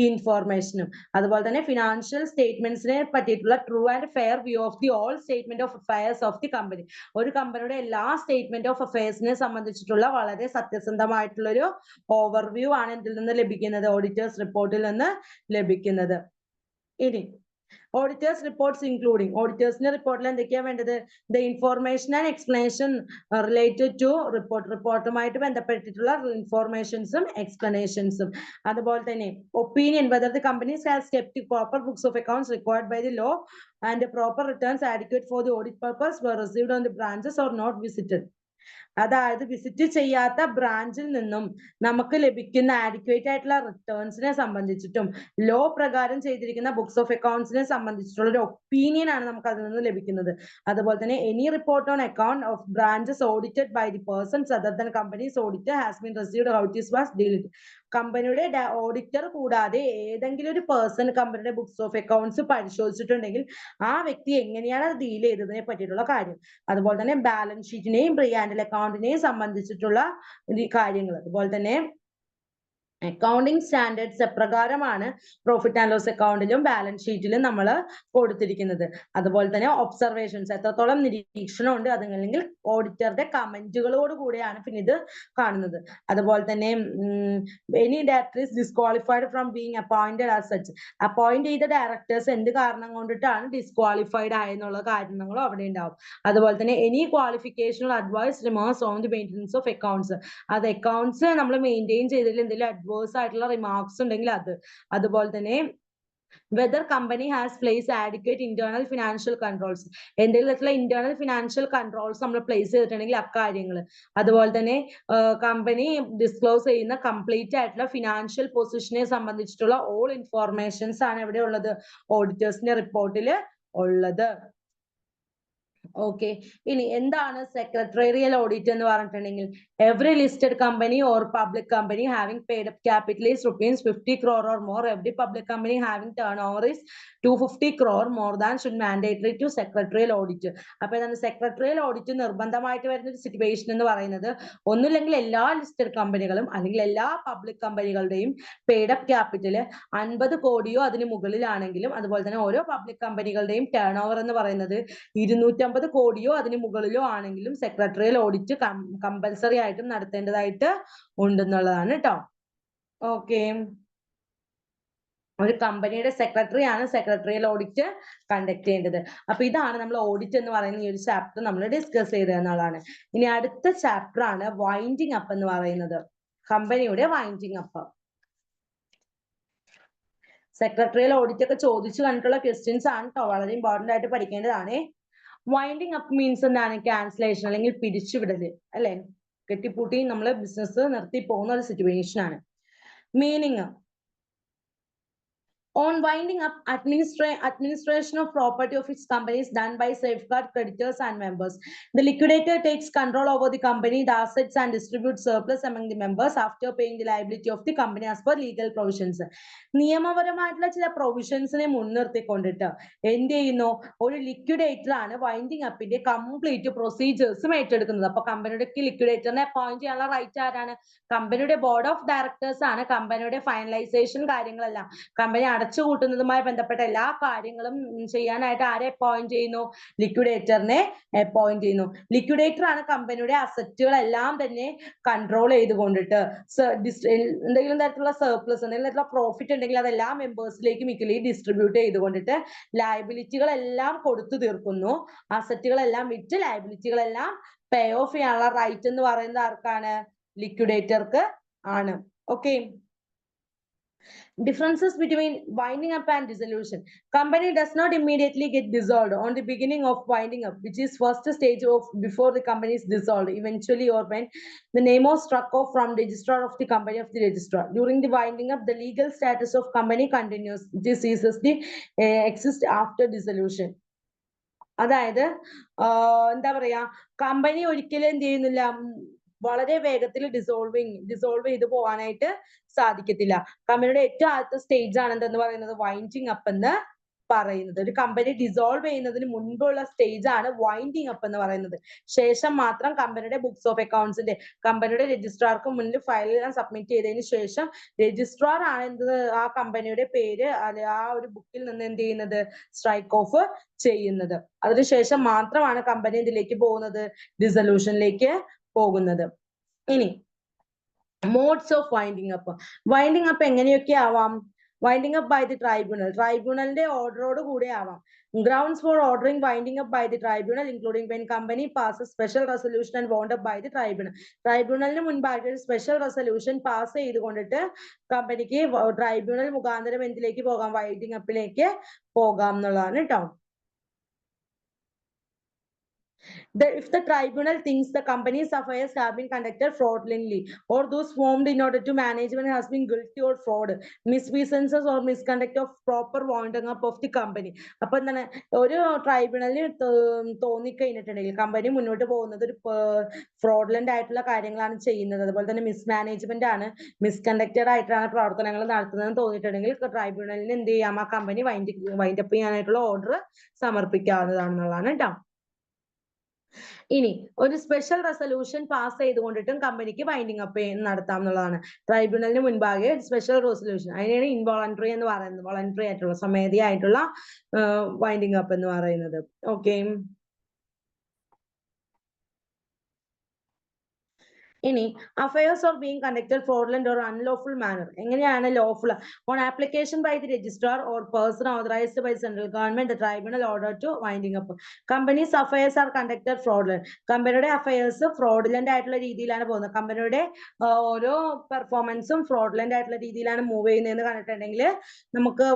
ഇൻഫോർമേഷനും. അതുപോലെ തന്നെ ഫിനാൻഷ്യൽ സ്റ്റേറ്റ്മെന്റ്സിനെ പറ്റിയിട്ടുള്ള true and fair view of the all statement of affairs of the company. ഒരു കമ്പനിയുടെ എല്ലാ സ്റ്റേറ്റ്മെന്റ് ഓഫ് അഫയേഴ്സിനെ സംബന്ധിച്ചിട്ടുള്ള വളരെ സത്യസന്ധമായിട്ടുള്ള ഒരു ഓവർവ്യൂ ആണ് ഇതിൽ നിന്ന് ലഭിക്കുന്നത്, ഓഡിറ്റേഴ്സ് റിപ്പോർട്ടിൽ നിന്ന് ലഭിക്കുന്നത്. ഇനി ഓഡിറ്റേഴ്സ് റിപ്പോർട്ട്സ് ഇൻക്ലൂഡിങ്, ഓഡിറ്റേഴ്സിന്റെ റിപ്പോർട്ടിൽ എന്തൊക്കെയാ വേണ്ടത്? The information and explanation related to report, റിപ്പോർട്ടുമായിട്ട് ബന്ധപ്പെട്ടിട്ടുള്ള ഇൻഫോർമേഷൻസും എക്സ്പ്ലനേഷൻസും. അതുപോലെ തന്നെ opinion whether the companies has kept proper books of accounts required by the law and proper returns adequate for the audit purpose were received on the branches or not visited. അതായത് വിസിറ്റ് ചെയ്യാത്ത ബ്രാഞ്ചിൽ നിന്നും നമുക്ക് ലഭിക്കുന്ന ആഡിക്വേറ്റ് ആയിട്ടുള്ള റിട്ടേൺസിനെ സംബന്ധിച്ചിട്ടും ലോ പ്രകാരം ചെയ്തിരിക്കുന്ന ബുക്സ് ഓഫ് അക്കൗണ്ട്സിനെ സംബന്ധിച്ചിട്ടുള്ള ഒരു ഒപ്പീനിയൻ ആണ് നമുക്ക് അതിൽ നിന്ന് ലഭിക്കുന്നത്. അതുപോലെ തന്നെ any report on account of branches audited by the persons other than companies auditor has been received how it was dealt. കമ്പനിയുടെ ഓഡിറ്റർ കൂടാതെ ഏതെങ്കിലും ഒരു പേഴ്സൺ കമ്പനിയുടെ ബുക്സ് ഓഫ് അക്കൗണ്ട്സ് പരിശോധിച്ചിട്ടുണ്ടെങ്കിൽ ആ വ്യക്തി എങ്ങനെയാണ് അത് ഡീൽ ചെയ്തതിനെ പറ്റിയിട്ടുള്ള കാര്യം. അതുപോലെ തന്നെ ബാലൻസ് ഷീറ്റിനെയും പ്രീ ആൻഡ് അക്കൗണ്ടിനെയും സംബന്ധിച്ചിട്ടുള്ള കാര്യങ്ങൾ. അതുപോലെ തന്നെ അക്കൗണ്ടിങ് സ്റ്റാൻഡേർഡ്സ് എപ്രകാരമാണ് പ്രോഫിറ്റ് ആൻഡ് ലോസ് അക്കൗണ്ടിലും ബാലൻസ് ഷീറ്റിലും നമ്മൾ കൊടുത്തിരിക്കുന്നത്. അതുപോലെ തന്നെ ഒബ്സർവേഷൻസ്, എത്രത്തോളം നിരീക്ഷണം ഉണ്ട്, അതല്ലെങ്കിൽ ഓഡിറ്ററുടെ കമന്റുകളോട് കൂടിയാണ് പിന്നെ ഇത് കാണുന്നത്. അതുപോലെ തന്നെ any director is disqualified from being appointed as such, appoint ചെയ്ത ഡയറക്ടേഴ്സ് എന്ത് കാരണം കൊണ്ടിട്ടാണ് ഡിസ്ക്വാളിഫൈഡ് ആയെന്നുള്ള കാരണങ്ങളും അവിടെ ഉണ്ടാവും. അതുപോലെ തന്നെ any qualification advice remarks on the maintenance of accounts, അത് അക്കൗണ്ട്സ് നമ്മൾ മെയിൻറ്റെയിൻ ചെയ്തതിൽ എന്തെങ്കിലും അഡ്വേഴ്സ് ആയിട്ടുള്ള റിമാർക്സ് ഉണ്ടെങ്കിൽ അത്. അതുപോലെ തന്നെ whether company has placed adequate internal financial controls, എന്തെങ്കിലും തരത്തിലുള്ള ഇന്റേണൽ ഫിനാൻഷ്യൽ കൺട്രോൾസ് നമ്മൾ പ്ലേസ് ചെയ്തിട്ടുണ്ടെങ്കിൽ അക്കാര്യങ്ങൾ. അതുപോലെ തന്നെ കമ്പനി ഡിസ്ക്ലോസ് ചെയ്യുന്ന കംപ്ലീറ്റ് ആയിട്ടുള്ള ഫിനാൻഷ്യൽ പൊസിഷനെ സംബന്ധിച്ചിട്ടുള്ള ഓൾ ഇൻഫോർമേഷൻസ് ആണ് എവിടെ ഉള്ളത്? ഓഡിറ്റേഴ്സിന്റെ റിപ്പോർട്ടിൽ ഉള്ളത്. ഓക്കെ, ഇനി എന്താണ് സെക്രട്ടേറിയൽ ഓഡിറ്റ് എന്ന് പറഞ്ഞിട്ടുണ്ടെങ്കിൽ every listed company or public company having paid up capital is ₹50 crore or more, every public company having turn over is ₹250 crore more than should mandatory to secretarial audit. അപ്പൊ എന്താണ് സെക്രട്ടേറിയൽ ഓഡിറ്റ് നിർബന്ധമായിട്ട് വരുന്ന ഒരു സിറ്റുവേഷൻ എന്ന് പറയുന്നത്? ഒന്നുമില്ലെങ്കിൽ എല്ലാ ലിസ്റ്റഡ് കമ്പനികളും അല്ലെങ്കിൽ എല്ലാ പബ്ലിക് കമ്പനികളുടെയും പെയ്ഡ് അപ്പ് ക്യാപിറ്റൽ 50 കോടിയോ അതിന് മുകളിലാണെങ്കിലും, അതുപോലെ തന്നെ ഓരോ പബ്ലിക് കമ്പനികളുടെയും ടേൺ ഓവർ എന്ന് പറയുന്നത് 250 കോടിയോ അതിന് മുകളിലോ ആണെങ്കിലും സെക്രട്ടറിയൽ ഓഡിറ്റ് കമ്പൽസറി ആയിട്ടും നടത്തേണ്ടതായിട്ട് ഉണ്ടെന്നുള്ളതാണ് കേട്ടോ. ഓക്കെ, ഒരു കമ്പനിയുടെ സെക്രട്ടറി ആണ് സെക്രട്ടറിയൽ ഓഡിറ്റ് കണ്ടക്ട് ചെയ്യേണ്ടത്. അപ്പൊ ഇതാണ് നമ്മൾ ഓഡിറ്റ് എന്ന് പറയുന്ന ഈ ഒരു ചാപ്റ്റർ നമ്മൾ ഡിസ്കസ് ചെയ്തത് എന്നുള്ളതാണ്. ഇനി അടുത്ത ചാപ്റ്റർ ആണ് വൈൻഡിങ് അപ്പ് എന്ന് പറയുന്നത്, കമ്പനിയുടെ വൈൻഡിങ് അപ്പ്. സെക്രട്ടറിയൽ ഓഡിറ്റ് ഒക്കെ ചോദിച്ചു കണ്ടിട്ടുള്ള ക്വസ്റ്റ്യൻസ് ആണ് കേട്ടോ, വളരെ ഇമ്പോർട്ടന്റ് ആയിട്ട് പഠിക്കേണ്ടതാണ്. വൈൻഡിങ് അപ്പ് മീൻസ് എന്താണ്? ക്യാൻസലേഷൻ അല്ലെങ്കിൽ പിരിച്ചുവിടല് അല്ലെ, കെട്ടിപ്പൂട്ടി നമ്മൾ ബിസിനസ് നിർത്തി പോകുന്ന ഒരു സിറ്റുവേഷൻ ആണ്. Meaning: on winding up, administration of property of its company is done by safeguard creditors and members. The liquidator takes control over the company, the assets, and distributes surplus among the members after paying the liability of the company as per legal provisions. നിയമപരമായിട്ടുള്ള ചില പ്രൊവിഷൻസിനെ മുൻനിർത്തിക്കൊണ്ടിട്ട് എന്ത് ചെയ്യുന്നു? ഒരു ലിക്വിഡേറ്റർ ആണ് വൈൻഡിങ് അപ്പിന്റെ കംപ്ലീറ്റ് പ്രൊസീജിയേഴ്സും ഏറ്റെടുക്കുന്നത്. അപ്പൊ കമ്പനിയുടെ ലിക്വിഡേറ്ററിനെ അപ്പോയിന്റ് ചെയ്യാനുള്ള റൈറ്റ് ആരാണ്? കമ്പനിയുടെ ബോർഡ് ഓഫ് ഡയറക്ടേഴ്സ് ആണ്. കമ്പനിയുടെ ഫൈനലൈസേഷൻ കാര്യങ്ങളെല്ലാം, കമ്പനി അടച്ചുകൂട്ടുന്നതുമായി ബന്ധപ്പെട്ട എല്ലാ കാര്യങ്ങളും ചെയ്യാനായിട്ട് ആരെ അപ്പോയിന്റ് ചെയ്യുന്നു? ലിക്വിഡേറ്ററിനെ അപ്പോയിന്റ് ചെയ്യുന്നു. ലിക്വിഡേറ്റർ ആണ് കമ്പനിയുടെ അസറ്റുകളെല്ലാം തന്നെ കൺട്രോൾ ചെയ്തുകൊണ്ടിട്ട് എന്തെങ്കിലും തരത്തിലുള്ള സർപ്ലസ്, എന്തെങ്കിലും തരത്തിലുള്ള പ്രോഫിറ്റ് ഉണ്ടെങ്കിൽ അതെല്ലാം മെമ്പേഴ്സിലേക്ക് മിക്കലി ഡിസ്ട്രിബ്യൂട്ട് ചെയ്തുകൊണ്ടിട്ട് ലയബിലിറ്റികളെല്ലാം കൊടുത്തു തീർക്കുന്നു. അസറ്റുകളെല്ലാം വിറ്റ് ലയബിലിറ്റികളെല്ലാം പേ ഓഫ് ചെയ്യാനുള്ള റൈറ്റ് എന്ന് പറയുന്നത് ആർക്കാണ്? ലിക്വിഡേറ്റർക്ക് ആണ്. Okay, differences between winding up and dissolution. Company does not immediately get dissolved on the beginning of winding up, which is first stage of before the company is dissolved, eventually, or when the name was struck off from registrar of the company of the registrar. During the winding up, the legal status of company continues. This ceases to exist after dissolution. അതായത് എന്താ പറയാ, കമ്പനി ഒരിക്കലും എന്ത് ചെയ്യുന്നില്ല, വളരെ വേഗത്തിൽ ഡിസോൾവ് ചെയ്ത് പോകാനായിട്ട് സാധിക്കത്തില്ല. കമ്പനിയുടെ ഏറ്റവും ആദ്യത്തെ സ്റ്റേജ് ആണ് എന്തെന്ന് പറയുന്നത്, വൈൻഡിങ് അപ്പ് എന്ന് പറയുന്നത്. ഒരു കമ്പനി ഡിസോൾവ് ചെയ്യുന്നതിന് മുൻപുള്ള സ്റ്റേജ് ആണ് വൈൻഡിങ് അപ്പ് എന്ന് പറയുന്നത്. ശേഷം മാത്രം കമ്പനിയുടെ ബുക്സ് ഓഫ് അക്കൗണ്ട്സിന്റെ, കമ്പനിയുടെ രജിസ്ട്രാർക്ക് മുന്നിൽ ഫയലെല്ലാം സബ്മിറ്റ് ചെയ്തതിന് ശേഷം രജിസ്ട്രാർ ആണ് ആ കമ്പനിയുടെ പേര് ആ ഒരു ബുക്കിൽ നിന്ന് എന്ത് ചെയ്യുന്നത്, സ്ട്രൈക്ക് ഓഫ് ചെയ്യുന്നത്. അതിനുശേഷം മാത്രമാണ് കമ്പനി ഇതിലേക്ക് പോകുന്നത്, ഡിസൊല്യൂഷനിലേക്ക് പോകുന്നത്. ഇനി modes of winding up. Winding up എങ്ങനെയൊക്കെ ആവാം? Winding up by the tribunal, ട്രൈബ്യൂണലിന്റെ ഓർഡറോട് കൂടെ ആവാം. Grounds for ordering winding up by the tribunal, including when company passes special resolution and wound up by the tribunal. ട്രൈബ്യൂണലിന് മുൻപായിട്ട് ഒരു സ്പെഷ്യൽ റെസൊല്യൂഷൻ പാസ് ചെയ്തുകൊണ്ടിട്ട് കമ്പനിക്ക് ട്രൈബ്യൂണൽ മുഖാന്തരം എന്തിലേക്ക് പോകാം, വൈൻഡിങ് അപ്പിലേക്ക് പോകാം എന്നുള്ളതാണ് കേട്ടോ. If the tribunal thinks the company's affairs have been conducted fraudulently, or those formed in order to management has been guilty or fraud, misfeasances or misconduct of proper winding up of the company. അപ്പൊ എന്താണ്, ഒരു ട്രൈബ്യൂണലിന് തോന്നിക്കഴിഞ്ഞിട്ടുണ്ടെങ്കിൽ കമ്പനി മുന്നോട്ട് പോകുന്നത് ഒരു ഫ്രോഡുലന്റ് ആയിട്ടുള്ള കാര്യങ്ങളാണ് ചെയ്യുന്നത്, അതുപോലെ തന്നെ മിസ്മാനേജ്മെന്റ് ആണ്, മിസ്കണ്ടക്റ്റഡ് ആയിട്ടാണ് പ്രവർത്തനങ്ങൾ നടത്തുന്നതെന്ന് തോന്നിയിട്ടുണ്ടെങ്കിൽ ട്രൈബ്യൂണലിന് എന്ത് ചെയ്യാം, ആ കമ്പനി വൈൻഡ് അപ്പ് ചെയ്യാനായിട്ടുള്ള ഓർഡർ സമർപ്പിക്കാവുന്നതാണെന്നുള്ളതാണ് കേട്ടോ. ഇനി ഒരു സ്പെഷ്യൽ റെസൊല്യൂഷൻ പാസ് ചെയ്തുകൊണ്ടിട്ടും കമ്പനിക്ക് വൈൻഡിങ് അപ്പ് നടത്താം എന്നുള്ളതാണ്. ട്രൈബ്യൂണലിന് മുൻപാകെ സ്പെഷ്യൽ റെസൊല്യൂഷൻ, അതിനെയാണ് ഇൻവോളണ്ടറി എന്ന് പറയുന്നത്, വോളണ്ടറി ആയിട്ടുള്ള സ്വമേധയായിട്ടുള്ള വൈൻഡിങ് അപ്പ് എന്ന് പറയുന്നത്. ഓക്കെ. ഇനി affairs are being conducted fraudulent or unlawful manner. എങ്ങനെയാണ് lawful? On application by the registrar or person authorized by central government, the tribunal order to winding up. Companies affairs are conducted fraudulent. കമ്പനിയുടെ affairs fraudulent ആയിട്ടുള്ള രീതിയിലാണ് പോകുന്നത്. കമ്പനിയുടെ ഓരോ പെർഫോമൻസും fraudulent ആയിട്ടുള്ള രീതിയിലാണ് മൂവ് ചെയ്യുന്നതെന്ന് കണ്ടിട്ടുണ്ടെങ്കിൽ നമുക്ക്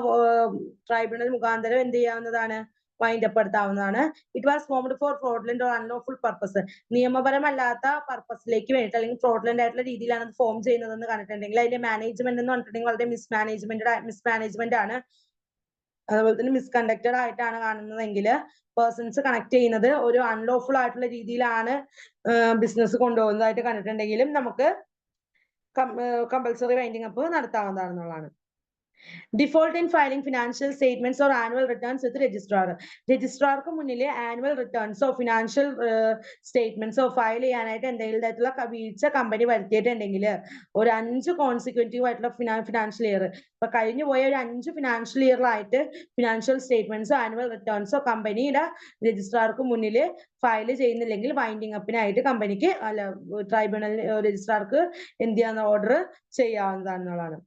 ട്രൈബ്യൂണൽ മുഖാന്തരം എന്ത് ചെയ്യാവുന്നതാണ്, വൈൻഡ് അപ്പ് എടുത്താവുന്നതാണ്. It was formed for fraudulent or unlawful purpose. നിയമപരമല്ലാത്ത പർപ്പസിലേക്ക് വേണ്ടിയിട്ട് അല്ലെങ്കിൽ ഫ്രോഡുലന്റ് ആയിട്ടുള്ള രീതിയിലാണ് അത് ഫോം ചെയ്യുന്നതെന്ന് കണ്ടിട്ടുണ്ടെങ്കിൽ അതിന്റെ മാനേജ്മെന്റ് എന്ന് പറഞ്ഞിട്ടുണ്ടെങ്കിൽ വളരെ മിസ്മാനേജ്മെന്റ് ആണ്, അതുപോലെ തന്നെ മിസ്കണ്ടക്റ്റഡ് ആയിട്ടാണ് കാണുന്നതെങ്കിൽ പേഴ്സൺസ് കണക്ട് ചെയ്യുന്നത് ഒരു അൺലോഫുൾ ആയിട്ടുള്ള രീതിയിലാണ് ബിസിനസ് കൊണ്ടുപോകുന്നതായിട്ട് കണ്ടിട്ടുണ്ടെങ്കിലും നമുക്ക് കമ്പൽസറി വൈൻഡിങ് അപ്പ് നടത്താവുന്നതാണെന്നുള്ളതാണ്. Default in filing financial statements or annual returns with registrar. രജിസ്ട്രാർക്ക് മുന്നിൽ ആനുവൽ റിട്ടേൺസോ ഫിനാൻഷ്യൽ സ്റ്റേറ്റ്മെന്റ്സോ ഫയൽ ചെയ്യാനായിട്ട് എന്തെങ്കിലും തരത്തിലുള്ള വീഴ്ച കമ്പനി വരുത്തിയിട്ടുണ്ടെങ്കിൽ ഒരു 5 കോൺസിക്യൂട്ടീവ് ആയിട്ടുള്ള ഫിനാൻഷ്യൽ ഇയർ, ഇപ്പൊ കഴിഞ്ഞു പോയ ഒരു 5 ഫിനാൻഷ്യൽ ഇയറിലായിട്ട് ഫിനാൻഷ്യൽ സ്റ്റേറ്റ്മെന്റ്സോ ആനുവൽ റിട്ടേൺസോ കമ്പനിയുടെ രജിസ്ട്രാർക്ക് മുന്നിൽ ഫയൽ ചെയ്യുന്നില്ലെങ്കിൽ വൈൻഡിങ് അപ്പിനായിട്ട് കമ്പനിക്ക് ട്രൈബ്യൂണൽ രജിസ്ട്രാർക്ക് എന്ത് ചെയ്യാൻ ഓർഡർ ചെയ്യാവുന്നതാണെന്നുള്ളതാണ്.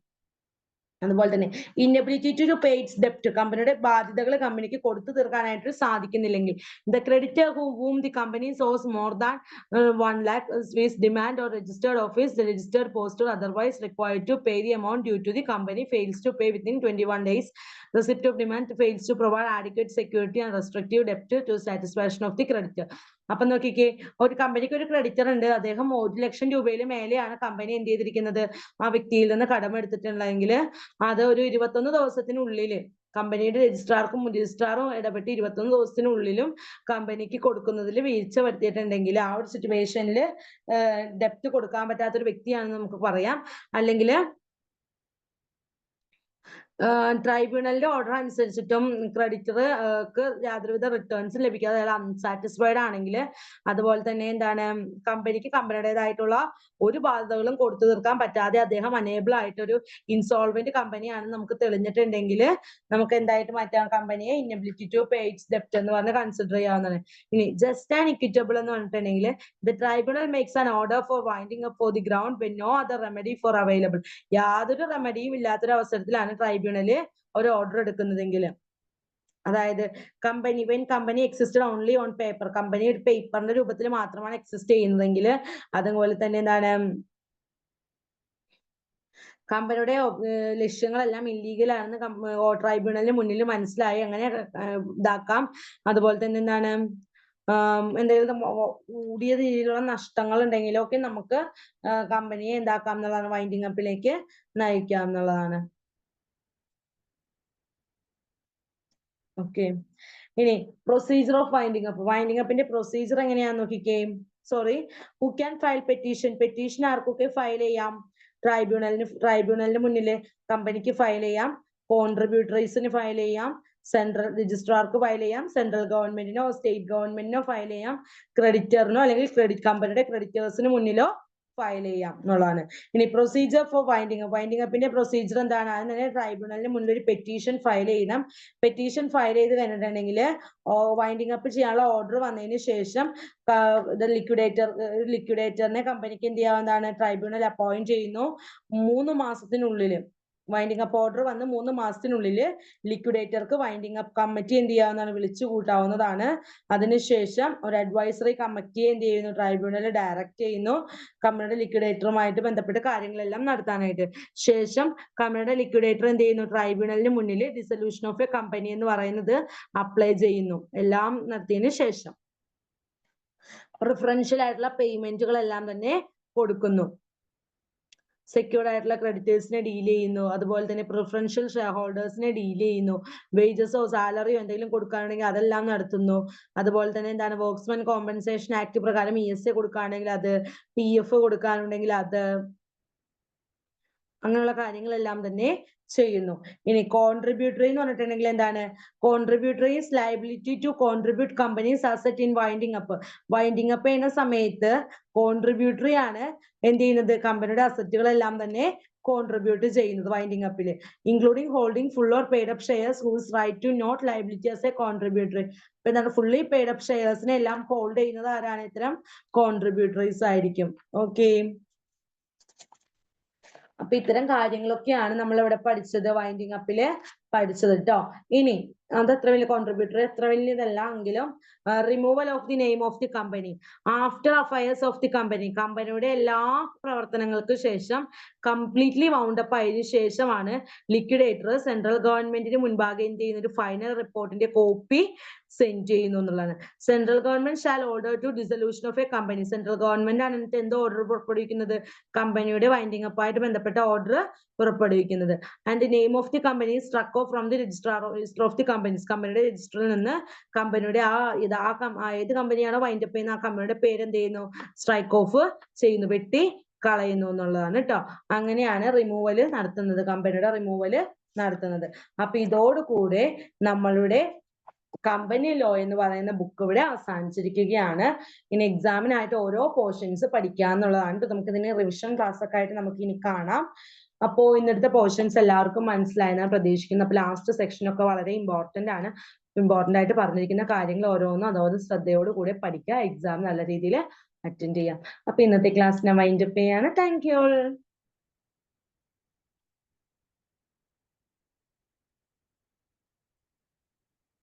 അതുപോലെ തന്നെ ഇന്നബിലിറ്റി ടു പേ ഇറ്റ്സ് ഡെപ്റ്റ്, കമ്പനിയുടെ ബാധ്യതകൾ കമ്പനിക്ക് കൊടുത്തു തീർക്കാനായിട്ട് സാധിക്കുന്നില്ലെങ്കിൽ the creditor whom the company owes more than 1 lakh is demand or registered office, the registered post or otherwise required to pay the amount due to the company fails to pay within 21 days. Receipt of demand fails to provide adequate security and restrictive debt to satisfaction of the creditor. അപ്പൊ നോക്കിക്കേ, ഒരു കമ്പനിക്ക് ഒരു ക്രെഡിറ്റർ ഉണ്ട്, അദ്ദേഹം 1 ലക്ഷം രൂപയിൽ മേലെയാണ് കമ്പനി എന്ത് ചെയ്തിരിക്കുന്നത്, ആ വ്യക്തിയിൽ നിന്ന് കടമെടുത്തിട്ടുള്ളതെങ്കിൽ അത് ഒരു 21 ദിവസത്തിനുള്ളിൽ കമ്പനിയുടെ രജിസ്ട്രാറും ഇടപെട്ട് 21 ദിവസത്തിനുള്ളിലും കമ്പനിക്ക് കൊടുക്കുന്നതിൽ വീഴ്ച വരുത്തിയിട്ടുണ്ടെങ്കിൽ ആ ഒരു സിറ്റുവേഷനിൽ ഡെപ്റ്റ് കൊടുക്കാൻ പറ്റാത്തൊരു വ്യക്തിയാണെന്ന് നമുക്ക് പറയാം. അല്ലെങ്കിൽ ട്രൈബ്യൂണലിന്റെ ഓർഡർ അനുസരിച്ചിട്ടും ക്രെഡിറ്റർക്ക് യാതൊരുവിധ റിട്ടേൺസും ലഭിക്കാതെ അയാൾ അൺസാറ്റിസ്ഫൈഡ് ആണെങ്കിൽ, അതുപോലെ തന്നെ എന്താണ്, കമ്പനിക്ക് കമ്പനിയുടേതായിട്ടുള്ള ഒരു ബാധ്യതകളും കൊടുത്തു തീർക്കാൻ പറ്റാതെ അദ്ദേഹം അനേബിൾ ആയിട്ടൊരു ഇൻസോൾവെന്റ് കമ്പനിയാണെന്ന് നമുക്ക് തെളിഞ്ഞിട്ടുണ്ടെങ്കിൽ നമുക്ക് എന്തായിട്ട് മാറ്റാം, കമ്പനിയെ ഇന്നബിലിറ്റി ടു പേ ഇറ്റ്സ് ഡെപ്റ്റ് എന്ന് പറഞ്ഞ് കൺസിഡർ ചെയ്യാവുന്നതാണ്. ഇനി ജസ്റ്റ് ആൻഡ് ഇക്വിറ്റബിൾ എന്ന് പറഞ്ഞിട്ടുണ്ടെങ്കിൽ the tribunal makes an order for winding up for the ground when no other remedy for available. യാതൊരു റെമഡിയും ഇല്ലാത്തൊരു അവസരത്തിലാണ് ട്രൈബ്യൂണല് ഒരു ഓർഡർ എടുക്കുന്നതെങ്കിൽ, അതായത് company existed only on paper, company ഒരു പേപ്പറിന്റെ രൂപത്തിൽ മാത്രമാണ് എക്സിസ്റ്റ് ചെയ്യുന്നതെങ്കിൽ, അതുപോലെ തന്നെ എന്താണ്, കമ്പനിയുടെ ലക്ഷ്യങ്ങളെല്ലാം ഇല്ലീഗൽ ആണെന്ന് ട്രൈബ്യൂണലിന് മുന്നിൽ മനസ്സിലായി, അങ്ങനെ ഇതാക്കാം. അതുപോലെ തന്നെ എന്താണ്, എന്തെങ്കിലും കൂടിയ രീതിയിലുള്ള നഷ്ടങ്ങൾ ഉണ്ടെങ്കിലൊക്കെ നമുക്ക് കമ്പനിയെ എന്താക്കാം എന്നുള്ളതാണ്, വൈൻഡിങ് അപ്പിലേക്ക് നയിക്കാം എന്നുള്ളതാണ്. ഓക്കെ. ഇനി procedure of winding up. Winding അപ്പിന്റെ പ്രൊസീജിയർ എങ്ങനെയാന്ന് നോക്കിക്കേ. Sorry, who can file petition. Petition ആർക്കൊക്കെ ഫയൽ ചെയ്യാം? ട്രൈബ്യൂണലിന് മുന്നിൽ കമ്പനിക്ക് ഫയൽ ചെയ്യാം, കോൺട്രിബ്യൂട്ടറീസിന് ഫയൽ ചെയ്യാം, സെൻട്രൽ രജിസ്ട്രാർക്ക് ഫയൽ ചെയ്യാം, സെൻട്രൽ ഗവൺമെന്റിനോ സ്റ്റേറ്റ് ഗവൺമെന്റിനോ ഫയൽ ചെയ്യാം, ക്രെഡിറ്ററിനോ അല്ലെങ്കിൽ കമ്പനിയുടെ ക്രെഡിറ്റേഴ്സിന് മുന്നിലോ ഫയൽ ചെയ്യാം എന്നുള്ളതാണ്. ഇനി procedure for winding up. Winding അപ്പിന്റെ പ്രൊസീജിയർ എന്താണ്? അതിന് ട്രൈബ്യൂണലിന് മുന്നിൽ ഒരു പെറ്റീഷൻ ഫയൽ ചെയ്യണം. പെറ്റീഷൻ ഫയൽ ചെയ്ത് കഴിഞ്ഞിട്ടുണ്ടെങ്കിൽ വൈൻഡിങ് അപ്പ് ചെയ്യാനുള്ള ഓർഡർ വന്നതിന് ശേഷം ലിക്വിഡേറ്ററിനെ കമ്പനിക്ക് എന്ത് ചെയ്യാവുന്നതാണ്? ട്രൈബ്യൂണൽ അപ്പോയിന്റ് ചെയ്യുന്നു. 3 മാസത്തിനുള്ളിൽ വൈൻഡിങ് അപ്പ് ഓർഡർ വന്ന് 3 മാസത്തിനുള്ളിൽ ലിക്വിഡേറ്റർക്ക് വൈൻഡിങ് അപ്പ് കമ്മിറ്റി എന്ത് ചെയ്യാവുന്നതാണ്? വിളിച്ചു കൂട്ടാവുന്നതാണ്. അതിനുശേഷം ഒരു അഡ്വൈസറി കമ്മിറ്റിയെ എന്ത് ചെയ്യുന്നു? ട്രൈബ്യൂണൽ ഡയറക്റ്റ് ചെയ്യുന്നു കമ്പനിയുടെ ലിക്വിഡേറ്ററുമായിട്ട് ബന്ധപ്പെട്ട കാര്യങ്ങളെല്ലാം നടത്താനായിട്ട്. ശേഷം കമ്പനിയുടെ ലിക്വിഡേറ്റർ എന്ത് ചെയ്യുന്നു? ട്രൈബ്യൂണലിന് മുന്നിൽ ഡിസൊല്യൂഷൻ ഓഫ് എ കമ്പനി എന്ന് പറയുന്നത് അപ്ലൈ ചെയ്യുന്നു. എല്ലാം നടത്തിയതിനു ശേഷം പ്രിഫറൻഷ്യൽ ആയിട്ടുള്ള പേയ്മെന്റുകളെല്ലാം തന്നെ കൊടുക്കുന്നു. സെക്യൂർഡ് ആയിട്ടുള്ള ക്രെഡിറ്റേഴ്സിനെ ഡീൽ ചെയ്യുന്നു. അതുപോലെ തന്നെ പ്രിഫറൻഷ്യൽ ഷെയർ ഹോൾഡേഴ്സിനെ ഡീൽ ചെയ്യുന്നു. വേജസോ സാലറിയോ എന്തെങ്കിലും കൊടുക്കുകയാണെങ്കിൽ അതെല്ലാം നടത്തുന്നു. അതുപോലെ തന്നെ എന്താണ്? വർക്ക്സ്മെൻ കോമ്പൻസേഷൻ ആക്ട് പ്രകാരം ESA കൊടുക്കുകയാണെങ്കിൽ അത്, PF കൊടുക്കാനുണ്ടെങ്കിൽ അത്, അങ്ങനെയുള്ള കാര്യങ്ങളെല്ലാം തന്നെ ചെയ്യുന്നു. ഇനി കോൺട്രിബ്യൂട്ടറി എന്ന് പറഞ്ഞിട്ടുണ്ടെങ്കിൽ എന്താണ്? Contributory is liability to contribute companies asset in winding up. Winding up ചെയ്യുന്ന സമയത്ത് കോൺട്രിബ്യൂട്ടറി ആണ് എന്ത് ചെയ്യുന്നത്? കമ്പനിയുടെ അസറ്റുകളെല്ലാം തന്നെ കോൺട്രിബ്യൂട്ട് ചെയ്യുന്നത് വൈൻഡിങ് അപ്പിൽ, including holding full or paid up shares whose right to not liability as a contributory. ഇപ്പൊ എന്താണ്? ഫുള്ളി പെയ്ഡ് അപ്പ് ഷെയർസിനെ എല്ലാം ഹോൾഡ് ചെയ്യുന്നത് ആരാണ്? ഇത്തരം കോൺട്രിബ്യൂട്ടറീസ് ആയിരിക്കും. ഓക്കെ, അപ്പൊ ഇത്തരം കാര്യങ്ങളൊക്കെയാണ് നമ്മൾ ഇവിടെ പഠിച്ചത്, വൈൻഡിങ് അപ്പില് പഠിച്ചത് കേട്ടോ. ഇനി അത് എത്ര വലിയ കോൺട്രിബ്യൂട്ടർ, എത്ര വലിയതല്ല എങ്കിലും removal of the name of the company after affairs of the company. കമ്പനിയുടെ എല്ലാ പ്രവർത്തനങ്ങൾക്ക് ശേഷം കംപ്ലീറ്റ്ലി വൗണ്ടപ്പ് ആയതിനു ശേഷമാണ് ലിക്വിഡേറ്റർ സെൻട്രൽ ഗവൺമെന്റിന് മുൻപാകെ എന്ത് ചെയ്യുന്ന ഒരു ഫൈനൽ റിപ്പോർട്ടിന്റെ കോപ്പി സെൻഡ് ചെയ്യുന്നു എന്നുള്ളതാണ്. Central government shall order to dissolution of a company. Central government ആണ് എന്നിട്ട് എന്ത് ഓർഡർ പുറപ്പെടുവിക്കുന്നത്? കമ്പനിയുടെ വൈൻഡിങ് അപ്പ് ആയിട്ട് ബന്ധപ്പെട്ട ഓർഡർ പുറപ്പെടുവിക്കുന്നത്. And name of the company സ്ട്രക്ക് off from the register of the companies. കമ്പനിയുടെ രജിസ്റ്ററിൽ നിന്ന് കമ്പനിയുടെ ഏത് കമ്പനിയാണോ വൈൻഡ് അപ്പ് ചെയ്യുന്ന ആ കമ്പനിയുടെ പേര് എന്ത് ചെയ്യുന്നു? സ്ട്രൈക്ക് ഓഫ് ചെയ്യുന്നു, വെട്ടി കളയുന്നു എന്നുള്ളതാണ് കേട്ടോ. അങ്ങനെയാണ് റിമൂവല് നടത്തുന്നത്, കമ്പനിയുടെ റിമൂവല് നടത്തുന്നത്. അപ്പൊ ഇതോടുകൂടെ നമ്മളുടെ കമ്പനി ലോ എന്ന് പറയുന്ന ബുക്ക് ഇവിടെ അവസാനിച്ചിരിക്കുകയാണ്. ഇനി എക്സാമിനായിട്ട് ഓരോ പോർഷൻസ് പഠിക്കാന്നുള്ളതാണ്. നമുക്ക് ഇതിന് റിവിഷൻ ക്ലാസ് ഒക്കെ ആയിട്ട് നമുക്ക് ഇനി കാണാം. അപ്പോ ഇന്നത്തെ പോർഷൻസ് എല്ലാവർക്കും മനസ്സിലായെന്ന് പ്രതീക്ഷിക്കുന്നു. അപ്പൊ ലാസ്റ്റ് സെക്ഷൻ ഒക്കെ വളരെ ഇമ്പോർട്ടന്റ് ആണ്. ഇമ്പോർട്ടന്റ് ആയിട്ട് പറഞ്ഞിരിക്കുന്ന കാര്യങ്ങൾ ഓരോന്നും അതോട് ശ്രദ്ധയോടുകൂടി പഠിക്കുക, എക്സാം നല്ല രീതിയിൽ അറ്റൻഡ് ചെയ്യാം. അപ്പൊ ഇന്നത്തെ ക്ലാസ് ഞാൻ വൈൻഡ് അപ്പ് ചെയ്യാണ്. Thank you.